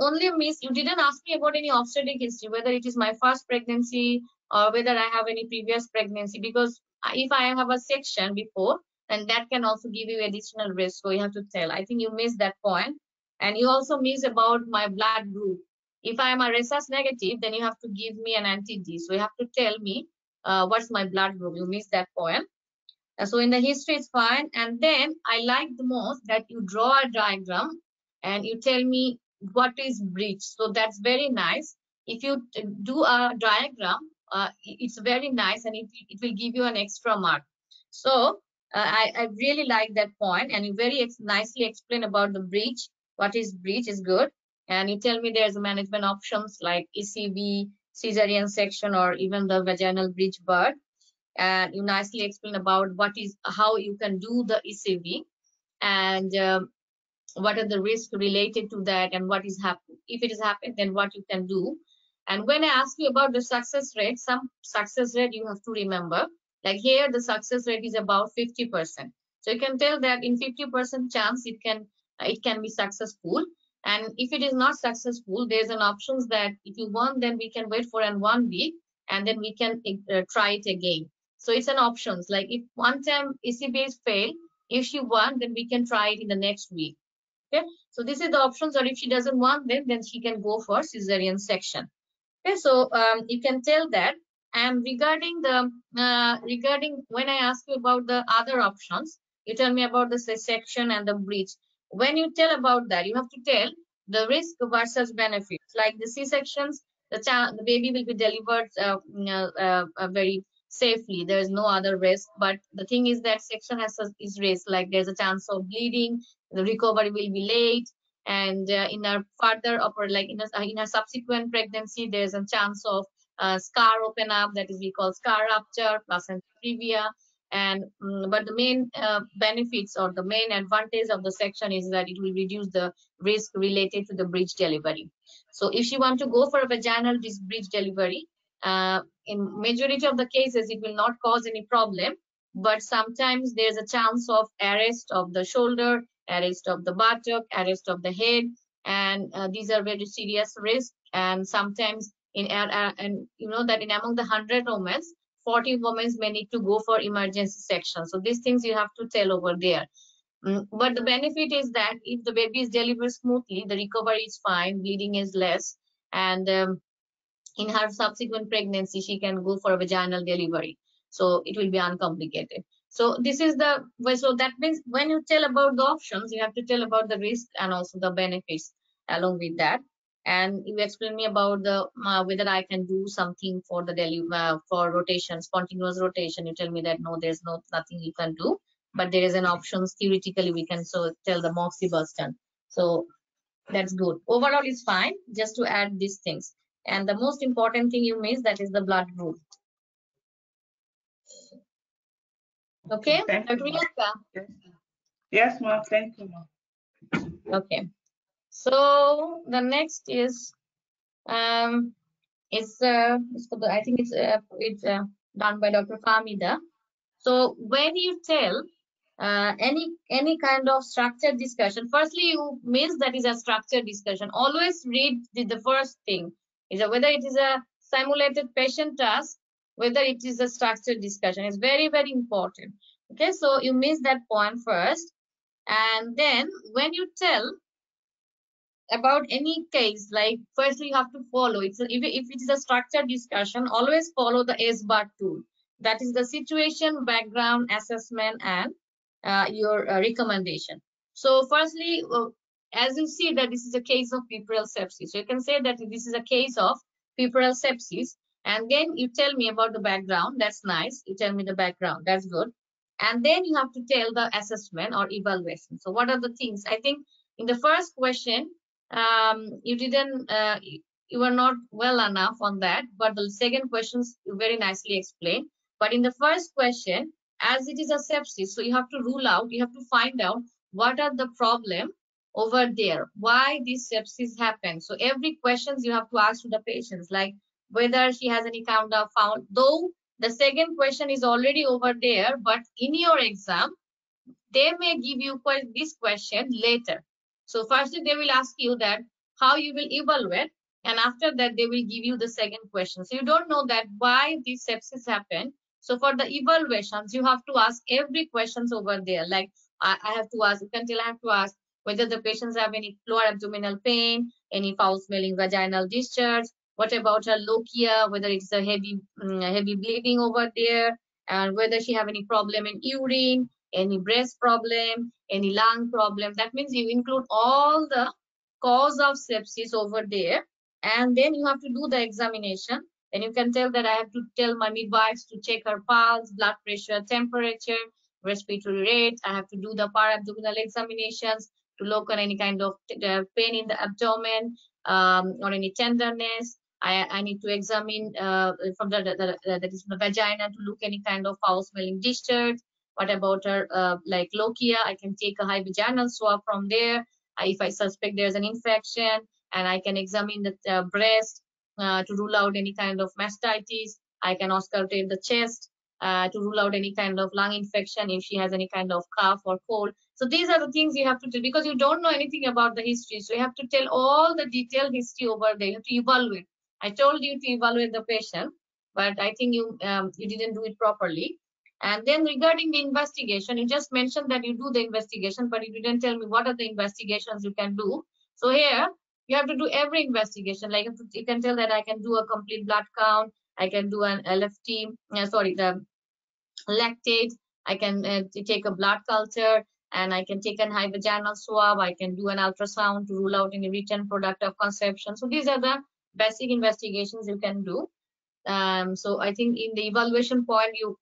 didn't ask me about any obstetric history, whether it is my first pregnancy or whether I have any previous pregnancy, because if I have a section before, and that can also give you additional risk. So you have to tell. I think you missed that point. And you also missed about my blood group. If I am a rhesus negative, then you have to give me an anti-D. So you have to tell me what's my blood group. You missed that point. So in the history, it's fine. And then I like the most that you draw a diagram and you tell me what is breech. So that's very nice. If you do a diagram, it's very nice, and it will give you an extra mark. So I really like that point, and you very nicely explain about the breech. What is breech is good. And you tell me there's management options like ECV, cesarean section, or even the vaginal breech birth. And you nicely explain about how you can do the ECV, and what are the risks related to that, and what is happening. If it is happened, then what you can do. And when I ask you about the success rate, some success rate you have to remember, like here the success rate is about 50%. So you can tell that in 50% chance it can be successful. And if it is not successful, there's an options that if you want, then we can wait for 1 week, and then we can try it again. So it's an options, like if one time ECB is failed, if she wants, then we can try it in the next week. Okay, so this is the options. Or if she doesn't want them, then she can go for cesarean section. Okay, so you can tell that. And regarding when I ask you about the other options, you tell me about the section and the breech. When you tell about that, you have to tell the risk versus benefits. Like the C-sections, the baby will be delivered very safely. There is no other risk. But the thing is that section is risk. Like there's a chance of bleeding, the recovery will be late, and in a further in a subsequent pregnancy, there's a chance of scar open up, that is we call scar rupture, placenta previa. And but the main benefits or the main advantage of the section is that it will reduce the risk related to the breech delivery. So if you want to go for a vaginal breech delivery, in majority of the cases it will not cause any problem, but sometimes there's a chance of arrest of the shoulder, arrest of the buttock, arrest of the head, and these are very serious risks. And sometimes and you know that in among the 100 women, 40 women may need to go for emergency section. So these things you have to tell over there. But the benefit is that if the baby is delivered smoothly, the recovery is fine, bleeding is less, and in her subsequent pregnancy, she can go for a vaginal delivery. So it will be uncomplicated. So this is so that means when you tell about the options, you have to tell about the risk and also the benefits along with that. and you explain me about the whether I can do something for the for rotation, spontaneous rotation. You tell me that no, there's nothing you can do, but there is an option theoretically we can so tell the moxibustion. So that's good. Overall, it's fine. Just to add these things, and the most important thing you missed, that is the blood group. Okay, Thank Dr. you, ma'am. Priyanka? Yes, ma'am. Thank you, ma'am. Okay. So the next is it's for the, I think it's done by Dr. Famida. So when you tell any kind of structured discussion, firstly you miss that is a structured discussion. Always read the first thing is whether it is a simulated patient task, whether it is a structured discussion. It's very, very important. Okay, so you miss that point first, and then when you tell about any case, like firstly you have to follow if it is a structured discussion, always follow the SBAR tool. That is the situation, background, assessment, and your recommendation. So firstly, as you see that this is a case of puerperal sepsis, so you can say that this is a case of puerperal sepsis, and then you tell me about the background. That's nice. You tell me the background. That's good. And then you have to tell the assessment or evaluation. So what are the things? I think in the first question, you didn't you were not well enough on that, but the second questions you very nicely explained. But in the first question, as it is a sepsis, so you have to rule out, you have to find out what are the problem over there, why this sepsis happened. So every questions you have to ask to the patients, like whether she has any kind of found, though the second question is already over there, but in your exam they may give you this question later. So firstly, they will ask you that how you will evaluate, and after that, they will give you the second question. So you don't know that why this sepsis happened. So for the evaluations, you have to ask every questions over there. Like I have to ask, you can tell I have to ask whether the patients have any lower abdominal pain, any foul-smelling vaginal discharge. What about her lochia? Whether it's a heavy bleeding over there, and whether she have any problem in urine, any breast problem, any lung problem. That means you include all the cause of sepsis over there, and then you have to do the examination. Then you can tell that I have to tell my midwives to check her pulse, blood pressure, temperature, respiratory rate. I have to do the para-abdominal examinations to look at any kind of pain in the abdomen or any tenderness. I need to examine from that is the vagina to look any kind of foul-smelling discharge. What about her like lochia? I can take a high vaginal swab from there. If I suspect there's an infection, and I can examine the breast to rule out any kind of mastitis. I can auscultate the chest to rule out any kind of lung infection if she has any kind of cough or cold. So these are the things you have to do, because you don't know anything about the history. So you have to tell all the detailed history over there. You have to evaluate. I told you to evaluate the patient, but I think you didn't do it properly. And then regarding the investigation, you just mentioned that you do the investigation, but you didn't tell me what are the investigations you can do. So here you have to do every investigation. Like you can tell that I can do a complete blood count, I can do an LFT, the lactate, I can take a blood culture, and I can take an high vaginal swab, I can do an ultrasound to rule out any written product of conception. So these are the basic investigations you can do. So I think in the evaluation point you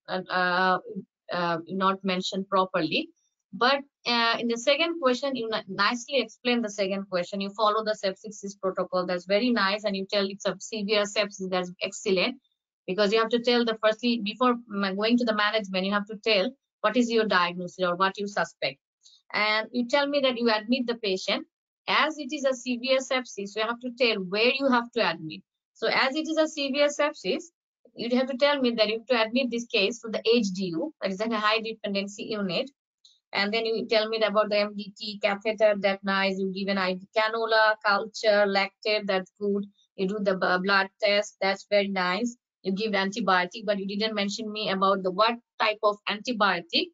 not mentioned properly, but in the second question you nicely explain the second question. You follow the sepsis protocol. That's very nice, and you tell it's a severe sepsis. That's excellent, because you have to tell the firstly before going to the management, you have to tell what is your diagnosis or what you suspect, and you tell me that you admit the patient. As it is a severe sepsis, so you have to tell where you have to admit. So as it is a severe sepsis, you have to tell me that you have to admit this case to the HDU, that is a high dependency unit. And then you tell me about the MDT catheter, that nice. You give an IV cannula, culture, lactate, that's good. You do the blood test, that's very nice. You give antibiotic, but you didn't mention me about the what type of antibiotic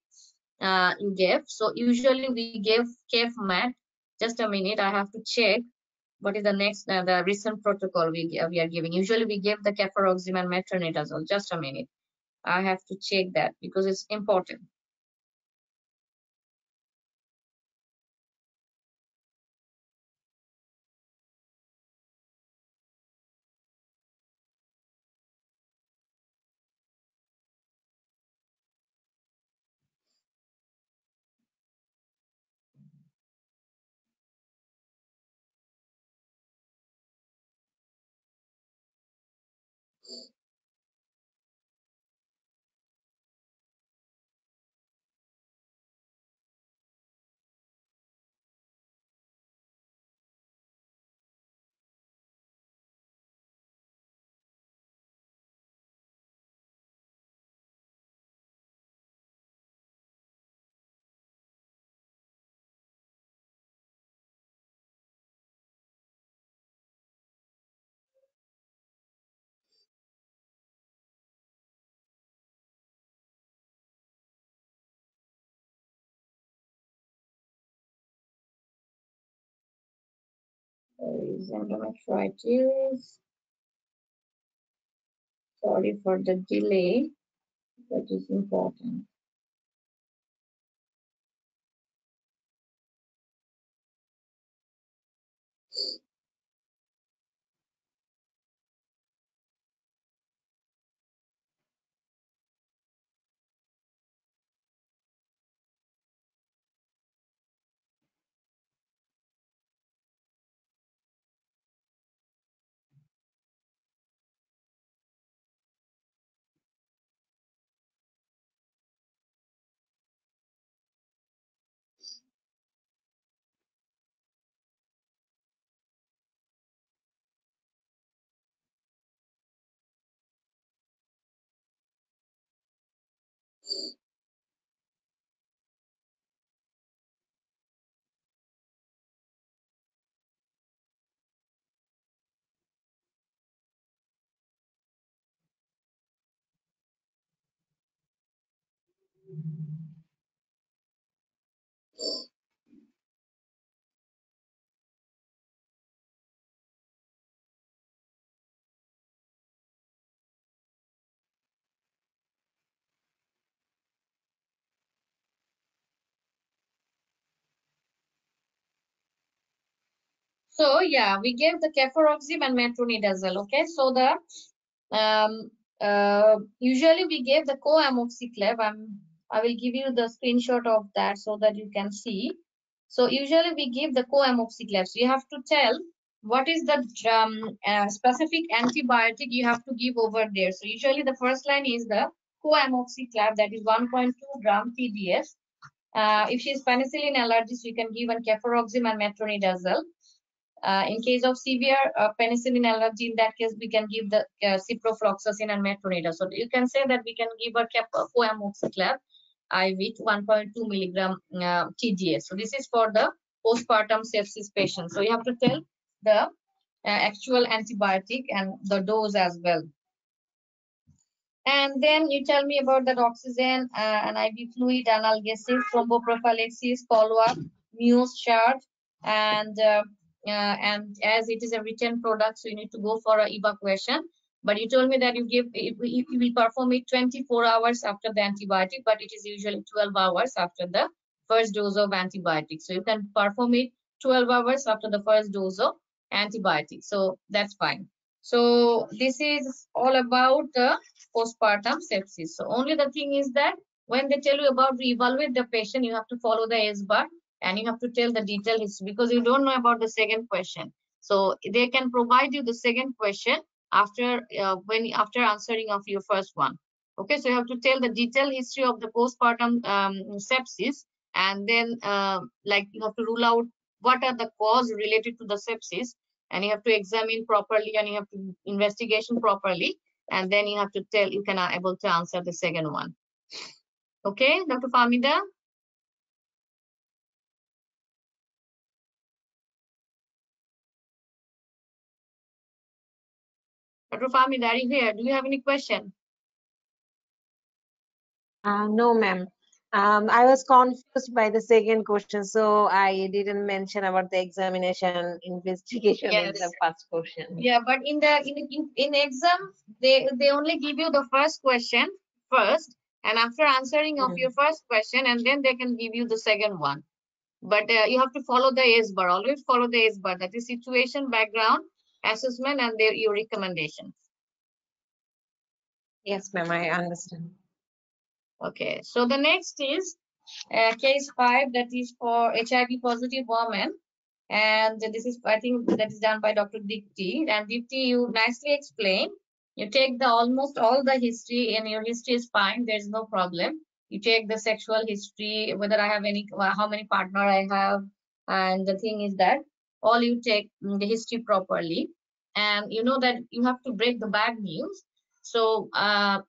you gave. So usually we give Kefmat. Just a minute, I have to check what is the next the recent protocol we are giving. Usually we give the cefuroxime and metronidazole. Just a minute, I have to check that because it's important. There is endometritis. Sorry for the delay, that is important. So yeah, we gave the cefuroxime and metronidazole. Okay, so the usually we gave the co-amoxiclav. I will give you the screenshot of that so that you can see. So usually we give the co-amoxiclav. So you have to tell what is the specific antibiotic you have to give over there. So usually the first line is the co-amoxiclav, that is 1.2 gram TDS. If she is penicillin allergist, you can give an cefuroxime and metronidazole. In case of severe penicillin allergy, in that case, we can give the ciprofloxacin and metronidazole. So you can say that we can give a co-amoxiclav IV 1.2 milligram TDS. So this is for the postpartum sepsis patient. So you have to tell the actual antibiotic and the dose as well. And then you tell me about that oxygen and IV fluid, analgesic, thromboprophylaxis, follow-up, Muse chart, and as it is a written product, so you need to go for an evacuation. But you told me that you will perform it 24 hours after the antibiotic, but it is usually 12 hours after the first dose of antibiotic. So you can perform it 12 hours after the first dose of antibiotic. So that's fine. So this is all about the postpartum sepsis. So only the thing is that when they tell you about to evaluate the patient, you have to follow the S-bar and you have to tell the detailed history because you don't know about the second question. So they can provide you the second question after after answering of your first one. Okay, so you have to tell the detailed history of the postpartum sepsis, and then like you have to rule out what are the cause related to the sepsis, and you have to examine properly and you have to investigation properly, and then you have to tell, you can able to answer the second one. Okay, Dr. Famida? Dr. Famida, are you here? Do you have any question? No, ma'am. I was confused by the second question, so I didn't mention about the examination investigation in the first question. Yeah, but in exam, they only give you the first question first, and after answering of your first question, and then they can give you the second one. But you have to follow the S-bar. Always follow the S-bar. That is situation, background, assessment, and your recommendations. Yes, ma'am, I understand. Okay, so the next is case 5, that is for HIV positive woman. And this is, I think, that is done by Dr. Dipti. And Dipti, you nicely explained. You take the almost all the history, and your history is fine. There's no problem. You take the sexual history, whether I have any, how many partner I have, and the thing is that all you take the history properly, and you know that you have to break the bad news. So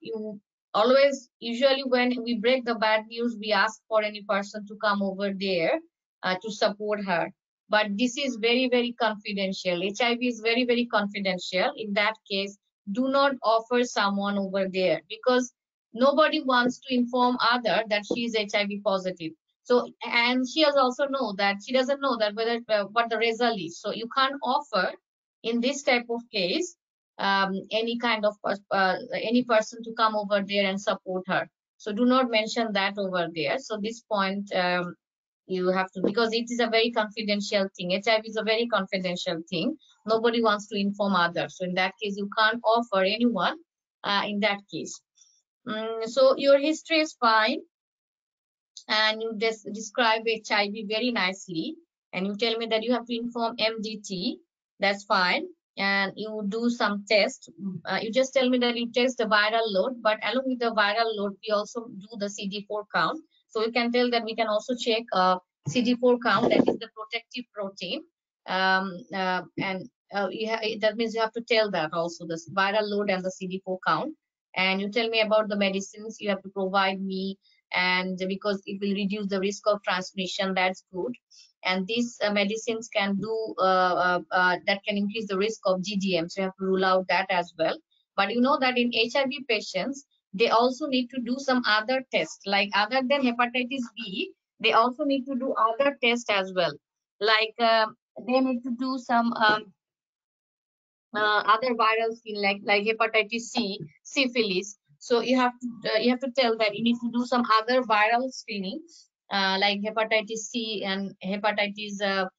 you always, usually when we break the bad news, we ask for any person to come over there to support her. But this is very, very confidential. HIV is very, very confidential. In that case, do not offer someone over there, because nobody wants to inform other that she is HIV positive. So, and she has also know that she doesn't know that whether what the result is. So you can't offer in this type of case any kind of any person to come over there and support her. So do not mention that over there. So this point you have to, because it is a very confidential thing. HIV is a very confidential thing. Nobody wants to inform others. So in that case, you can't offer anyone in that case. So your history is fine, and you describe HIV very nicely, and you tell me that you have to inform MDT. That's fine. And you do some tests. You just tell me that you test the viral load, but along with the viral load, we also do the CD4 count. So you can tell that we can also check CD4 count, that is the protective protein. And that means you have to tell that also, the viral load and the CD4 count. And you tell me about the medicines you have to provide me, and because it will reduce the risk of transmission. That's good. And these medicines can do that can increase the risk of GDM, so you have to rule out that as well. But you know that in HIV patients, they also need to do some other tests, like other than hepatitis B, they also need to do other tests as well, like they need to do some other viral skin, like hepatitis C, syphilis. So you have to tell that you need to do some other viral screening, like hepatitis C and hepatitis the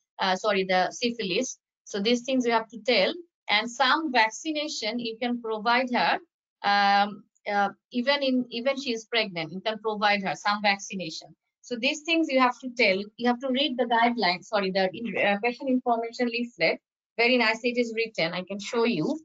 syphilis. So these things you have to tell, and some vaccination you can provide her. Even she is pregnant, you can provide her some vaccination. So these things you have to tell. You have to read the guidelines. Sorry, the patient information leaflet. Very nicely it is written. I can show you.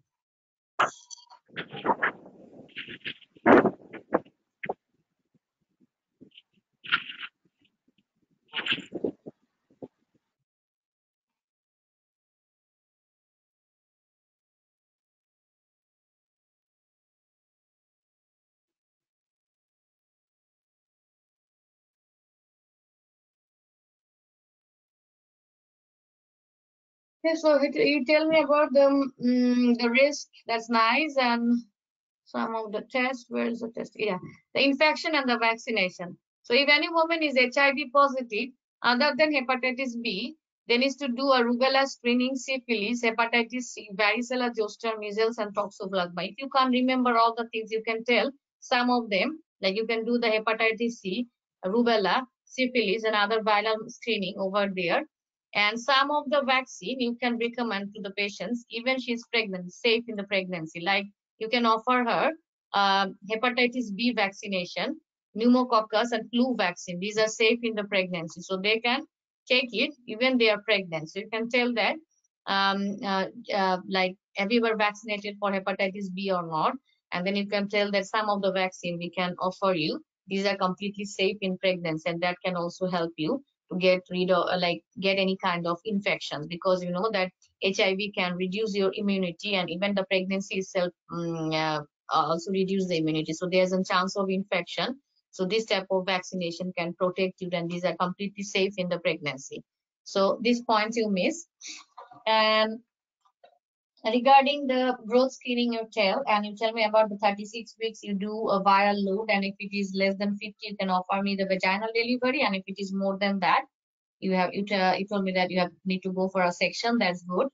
Okay, so you tell me about the risk. That's nice. And some of the tests. Where is the test? Yeah, the infection and the vaccination. So if any woman is HIV positive, other than hepatitis B, they need to do a rubella screening, syphilis, hepatitis C, varicella zoster, measles, and toxoplasma. If you can't remember all the things, you can tell some of them. Like you can do the hepatitis C, rubella, syphilis, and other viral screening over there. And some of the vaccine you can recommend to the patients, even she's pregnant, safe in the pregnancy. Like you can offer her hepatitis B vaccination, pneumococcus, and flu vaccine. These are safe in the pregnancy, so they can take it even they are pregnant. So you can tell that like have you ever vaccinated for hepatitis B or not, and then you can tell that some of the vaccine we can offer you. These are completely safe in pregnancy, and that can also help you to get rid of get any kind of infections, because you know that HIV can reduce your immunity, and even the pregnancy itself also reduce the immunity. So there's a chance of infection. So this type of vaccination can protect you, and these are completely safe in the pregnancy. So these points you miss. And regarding the growth screening you tell me about the 36 weeks you do a viral load, and if it is less than 50, you can offer me the vaginal delivery, and if it is more than that, you told me that you need to go for a section. That's good.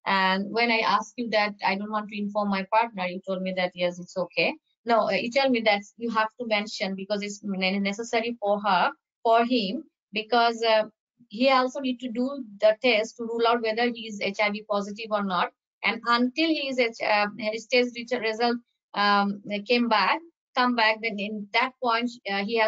And when I asked you that I don't want to inform my partner, you told me that yes, it's okay. No, you tell me that you have to mention, because it's necessary for him, because he also need to do the test to rule out whether he is HIV positive or not. And until his test result come back, then in that point he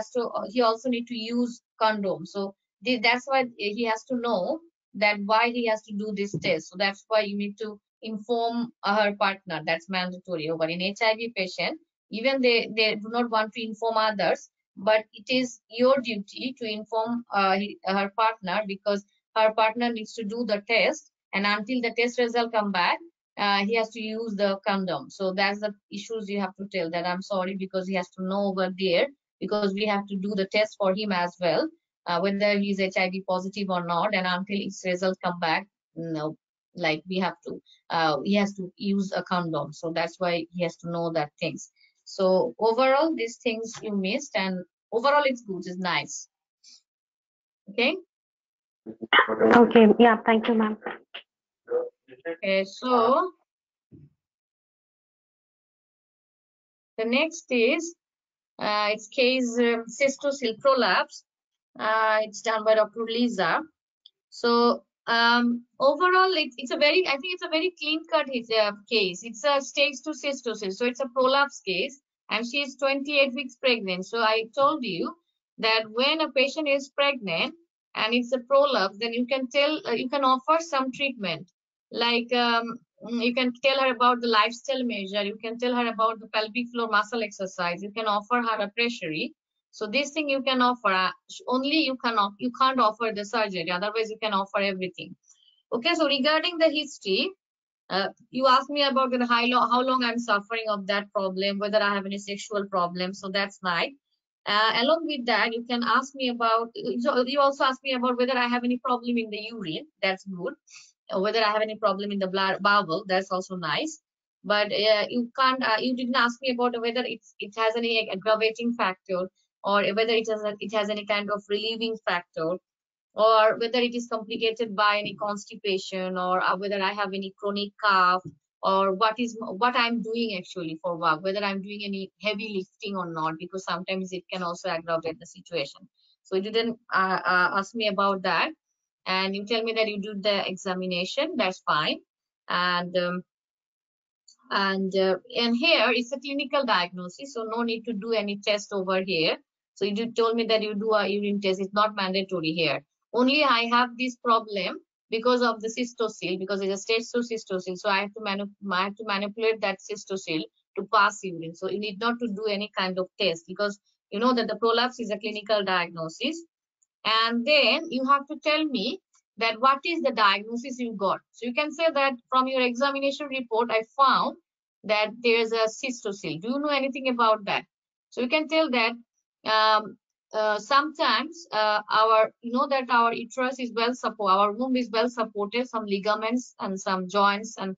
also need to use condom. So that's why he has to know that why he has to do this test. So that's why you need to inform her partner. That's mandatory. But in HIV patient, even they do not want to inform others, but it is your duty to inform her partner, because her partner needs to do the test, and until the test result come back, he has to use the condom. So that's the issues you have to tell, that I'm sorry, because he has to know over there, because we have to do the test for him as well, whether he's HIV positive or not, and until its results come back, no, like we have to, he has to use a condom. So that's why he has to know that things. So overall, these things you missed, and overall it's good, it's nice. Okay. Okay, yeah, thank you, ma'am. Okay, so the next is it's case Cystocele prolapse. It's done by Dr. Lisa. So overall, it's a very, I think it's a very clean cut case. It's a stage 2 cystocele, so it's a prolapse case, and she is 28 weeks pregnant. So I told you that when a patient is pregnant and it's a prolapse, then you can tell, you can offer some treatment, like you can tell her about the lifestyle measure, you can tell her about the pelvic floor muscle exercise, you can offer her a pressury. So this thing you can offer, only you can't offer the surgery, otherwise you can offer everything. Okay, so regarding the history, you asked me about how long I'm suffering of that problem, whether I have any sexual problem. So that's nice. Along with that, you can ask me about, you also asked me about whether I have any problem in the urine. That's good. Whether I have any problem in the bowel. That's also nice. But you can't, you didn't ask me about whether it has any aggravating factor, or whether it has any kind of relieving factor, or whether it is complicated by any constipation, or whether I have any chronic cough, or what I'm doing actually for work, whether I'm doing any heavy lifting or not, because sometimes it can also aggravate the situation. So you didn't ask me about that, and you tell me that you do the examination. That's fine. And here it's a clinical diagnosis, so no need to do any test over here. So you told me that you do a urine test. It's not mandatory here. Only I have this problem because of the cystocele, because it's a stage 2 cystocele. So I have to manipulate that cystocele to pass urine. So you need not to do any kind of test, because you know that the prolapse is a clinical diagnosis. And then you have to tell me that what is the diagnosis you got. So you can say that from your examination report, I found that there's a cystocele. Do you know anything about that? So you can tell that sometimes you know that our uterus is well supported, our womb is well supported, some ligaments and some joints, and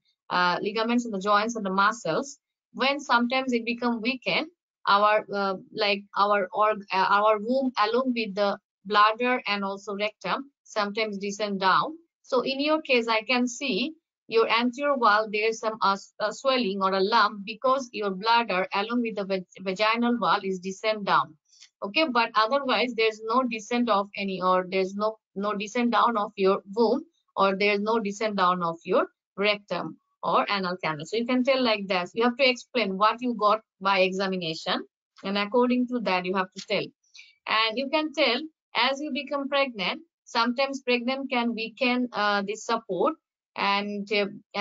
ligaments in the joints and the muscles. When sometimes it become weakened, our our womb along with the bladder and also rectum sometimes descend down. So in your case, I can see your anterior wall, there's some swelling or a lump, because your bladder along with the vaginal wall is descend down. Okay, but otherwise there's no descent of any, or there's no descent down of your womb, or there's no descent down of your rectum or anal canal. So you can tell like that. You have to explain what you got by examination, and according to that you have to tell. And you can tell, as you become pregnant, sometimes pregnant can weaken this support, and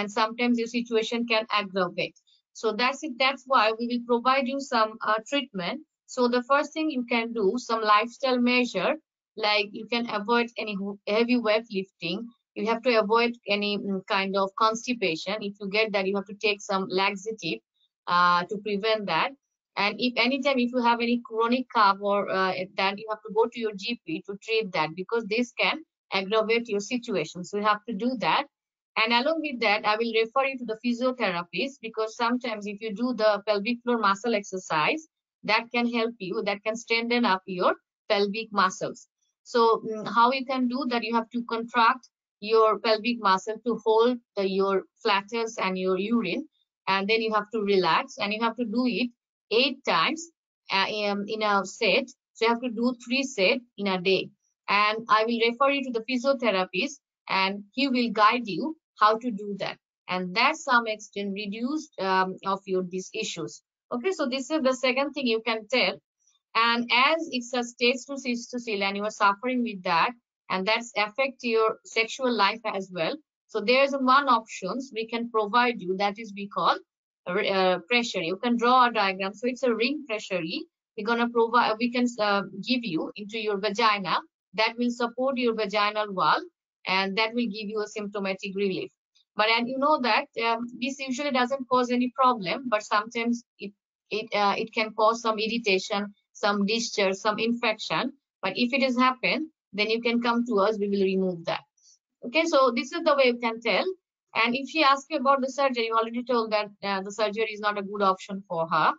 sometimes your situation can aggravate. So that's it. That's why we will provide you some treatment. So the first thing you can do, some lifestyle measure, like you can avoid any heavy weightlifting. You have to avoid any kind of constipation. If you get that, you have to take some laxative to prevent that. And if anytime if you have any chronic cough, or then you have to go to your GP to treat that, because this can aggravate your situation. So you have to do that. And along with that, I will refer you to the physiotherapist, because sometimes if you do the pelvic floor muscle exercise, that can help you, that can strengthen up your pelvic muscles. So how you can do that, you have to contract your pelvic muscle to hold your flatus and your urine, and then you have to relax, and you have to do it 8 times in a set. So you have to do 3 sets in a day. And I will refer you to the physiotherapist, and he will guide you how to do that. And that some extent reduced of these issues. Okay, so this is the second thing you can tell. And as it's a stage 2 cystocele and you are suffering with that, and that's affect your sexual life as well. So there's one options we can provide you, that is we call pressure. You can draw a diagram. So it's a ring pressure. We're gonna provide, we can give you into your vagina, that will support your vaginal wall, and that will give you a symptomatic relief. But and you know that this usually doesn't cause any problem, but sometimes it can cause some irritation, some discharge, some infection. But if it has happened, then you can come to us, we will remove that. Okay, so this is the way you can tell. And if she asks you about the surgery, you already told that the surgery is not a good option for her.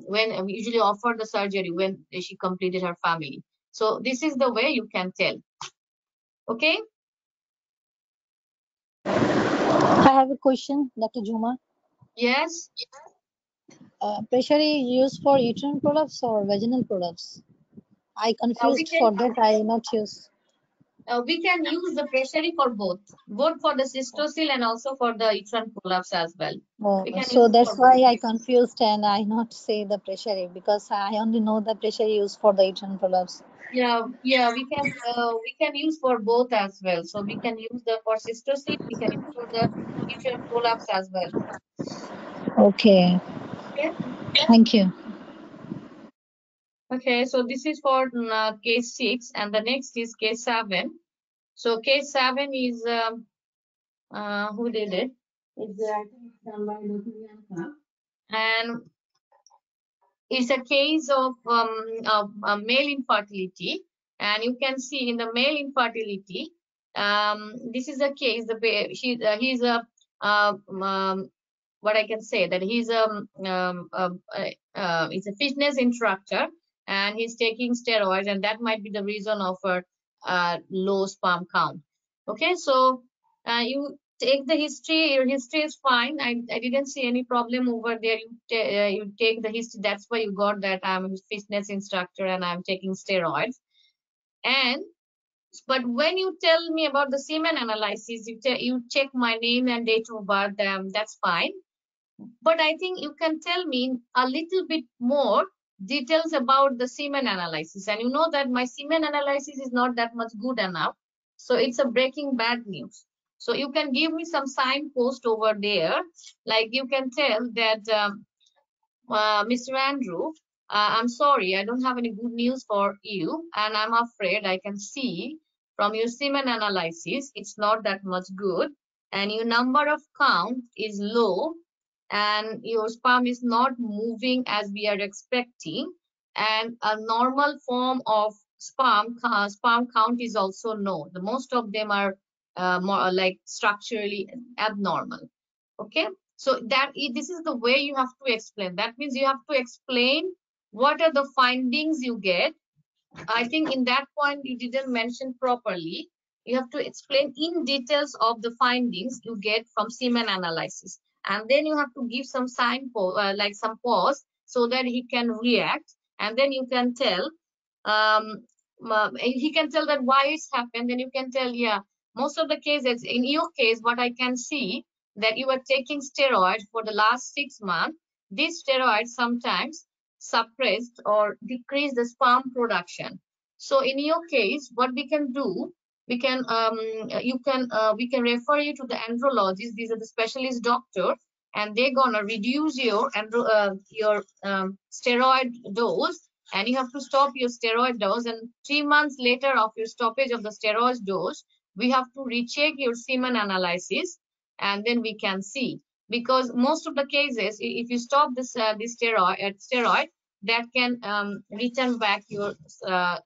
When we usually offer the surgery when she completed her family. So this is the way you can tell. Okay. I have a question, Dr. Juma. Yes. Pressure is used for uterine prolapse or vaginal prolapse? I confused We for that. I not use. can use the pressure for both for the cystocele and also for the uterine prolapse as well. Oh, We can so use that's for why both. I confused and I not say the pressure because I only know the pressure used for the uterine prolapse. Yeah, we can use for both as well. So we can use the for cystocele, we can use for the uterine prolapse as well. Okay, Okay. thank you. Okay, so this is for case 6, and the next is case 7. So case 7 is who did it? It's I think it's done by Dr. Bianca. And it's a case of male infertility, and you can see in the male infertility, this is a case. He's a what I can say that he's a fitness instructor, and he's taking steroids, and that might be the reason of a low sperm count. Okay, so you take the history. Your history is fine. I didn't see any problem over there. You take the history. That's why you got that I'm a fitness instructor and I'm taking steroids. And but when you tell me about the semen analysis, you check my name and date of birth. That's fine. But I think you can tell me a little bit more details about the semen analysis. And you know that my semen analysis is not that much good enough. So it's a breaking bad news. So you can give me some signpost over there. Like you can tell that, Mr. Andrew, I'm sorry, I don't have any good news for you. And I'm afraid I can see from your semen analysis, it's not that much good. And your number of count is low, and your sperm is not moving as we are expecting, and a normal form of sperm count is also no. The most of them are more like structurally abnormal. Okay, so this is the way you have to explain. That means you have to explain what are the findings you get. I think in that point you didn't mention properly. You have to explain in details of the findings you get from semen analysis, and then you have to give some like some pause so that he can react, and then you can tell. He can tell that why it's happened. Then you can tell, yeah, most of the cases. In your case, what I can see that you are taking steroids for the last 6 months. These steroids sometimes suppressed or decrease the sperm production. So in your case, what we can do, we can we can refer you to the andrologist. These are the specialist doctor, and they're gonna reduce your steroid dose, and you have to stop your steroid dose. And 3 months later of your stoppage of the steroid dose, we have to recheck your semen analysis, and then we can see. Because most of the cases, if you stop this steroid, that can return back your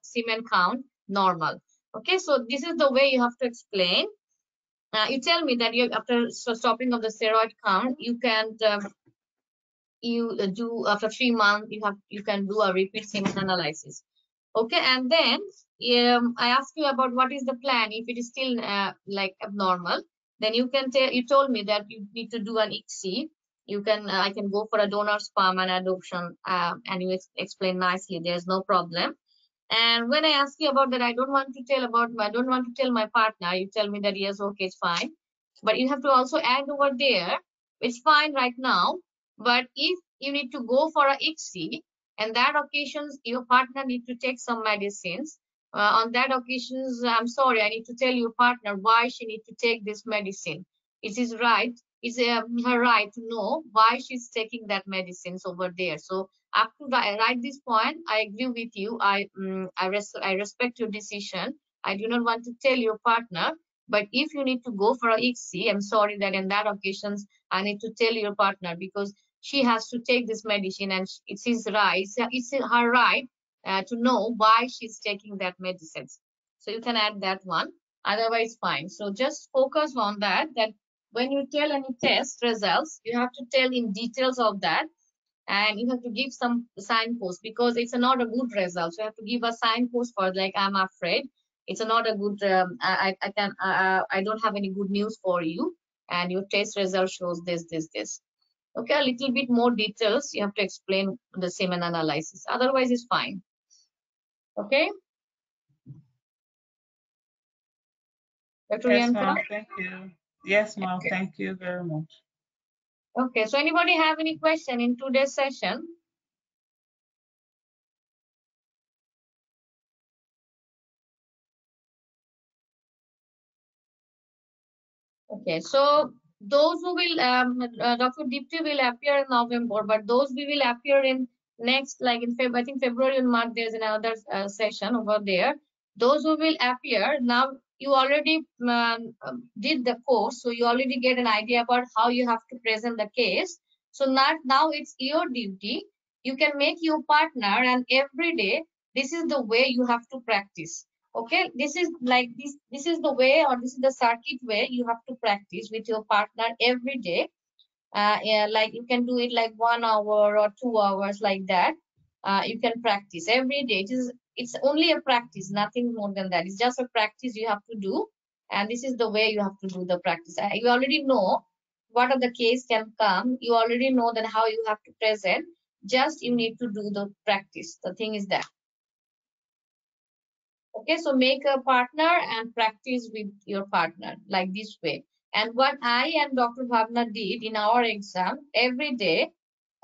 semen count normal. Okay, so this is the way you have to explain. You tell me that you, after stopping of the steroid count, you can do after 3 months you can do a repeat semen analysis. Okay, and then I ask you about what is the plan if it is still like abnormal. Then you can tell, you told me that you need to do an ICSI. You can I can go for a donor sperm and adoption, and you explain nicely. There's no problem. And when I ask you about that, I don't want to tell my partner. You tell me that yes, okay, it's fine. But you have to also add over there, it's fine right now. But if you need to go for a ICSI, and that occasions your partner need to take some medicines, On that occasions, I'm sorry, I need to tell your partner why she need to take this medicine. It is right. It's her right to know why she's taking that medicines over there. So up to right this point, I agree with you. I respect your decision. I do not want to tell your partner, but if you need to go for a ICSI, I'm sorry that in that occasions I need to tell your partner, because she has to take this medicine and it's his right. It's her right to know why she's taking that medicines. So you can add that one. Otherwise, fine. So just focus on that. That when you tell any test results, you have to tell in details of that, and you have to give some signpost, because it's not a good result. So you have to give a signpost for, like, I'm afraid it's not a good. I don't have any good news for you, and your test result shows this. Okay, a little bit more details you have to explain the semen analysis. Otherwise, it's fine. Okay. Dr. Yes, Rianka? ma'am. Thank you. Yes, ma'am. Okay. Thank you very much. Okay, so anybody have any question in today's session? Okay, so those who will, Dr. Deepti will appear in November, but those we will appear in next, like in February, I think February and March, there's another session over there. Those who will appear, now you already did the course, so you already get an idea about how you have to present the case. So now it's your duty. You can make your partner, and every day, this is the way you have to practice. Okay, this is like this is the way, or this is the circuit way you have to practice with your partner every day. Yeah, like you can do it like 1 hour or 2 hours, like that. You can practice every day. It's only a practice, nothing more than that. It's just a practice you have to do, and this is the way you have to do the practice. You already know what are the case can come. You already know that how you have to present. Just you need to do the practice. The thing is that. Okay, so make a partner and practice with your partner like this way. And what I and Dr. Bhavna did in our exam, every day,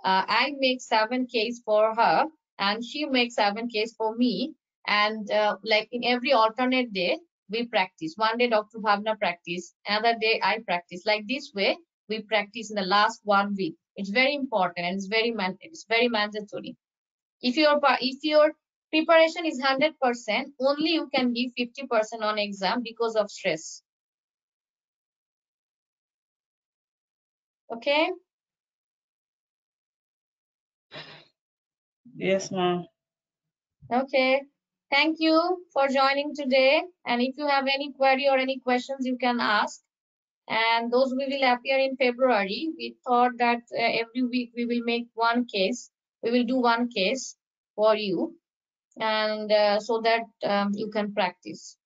I make 7 case for her and she makes 7 case for me. And like in every alternate day, we practice. One day Dr. Bhavna practice, another day I practice. Like this way, we practice in the last 1 week. It's very important and it's very mandatory. If your preparation is 100%, only you can give 50% on exam because of stress. Okay. Yes, ma'am. Okay. Thank you for joining today. And if you have any query or any questions, you can ask. And those we will appear in February. We thought that every week we will make 1 case. We will do 1 case for you, and so that you can practice.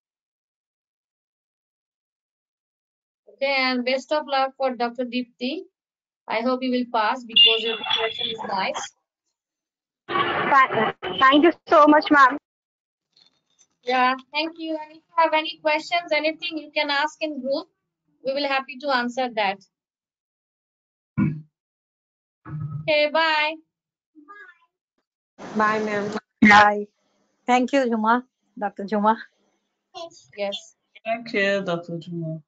Okay, and best of luck for Dr. Deepti. I hope you will pass because your preparation is nice. Thank you so much, ma'am. Yeah, thank you. And if you have any questions, anything, you can ask in group. We will happy to answer that. Okay, bye. Bye, ma'am. Bye. Thank you, Juma, Dr. Juma. Yes. Thank you, Dr. Juma.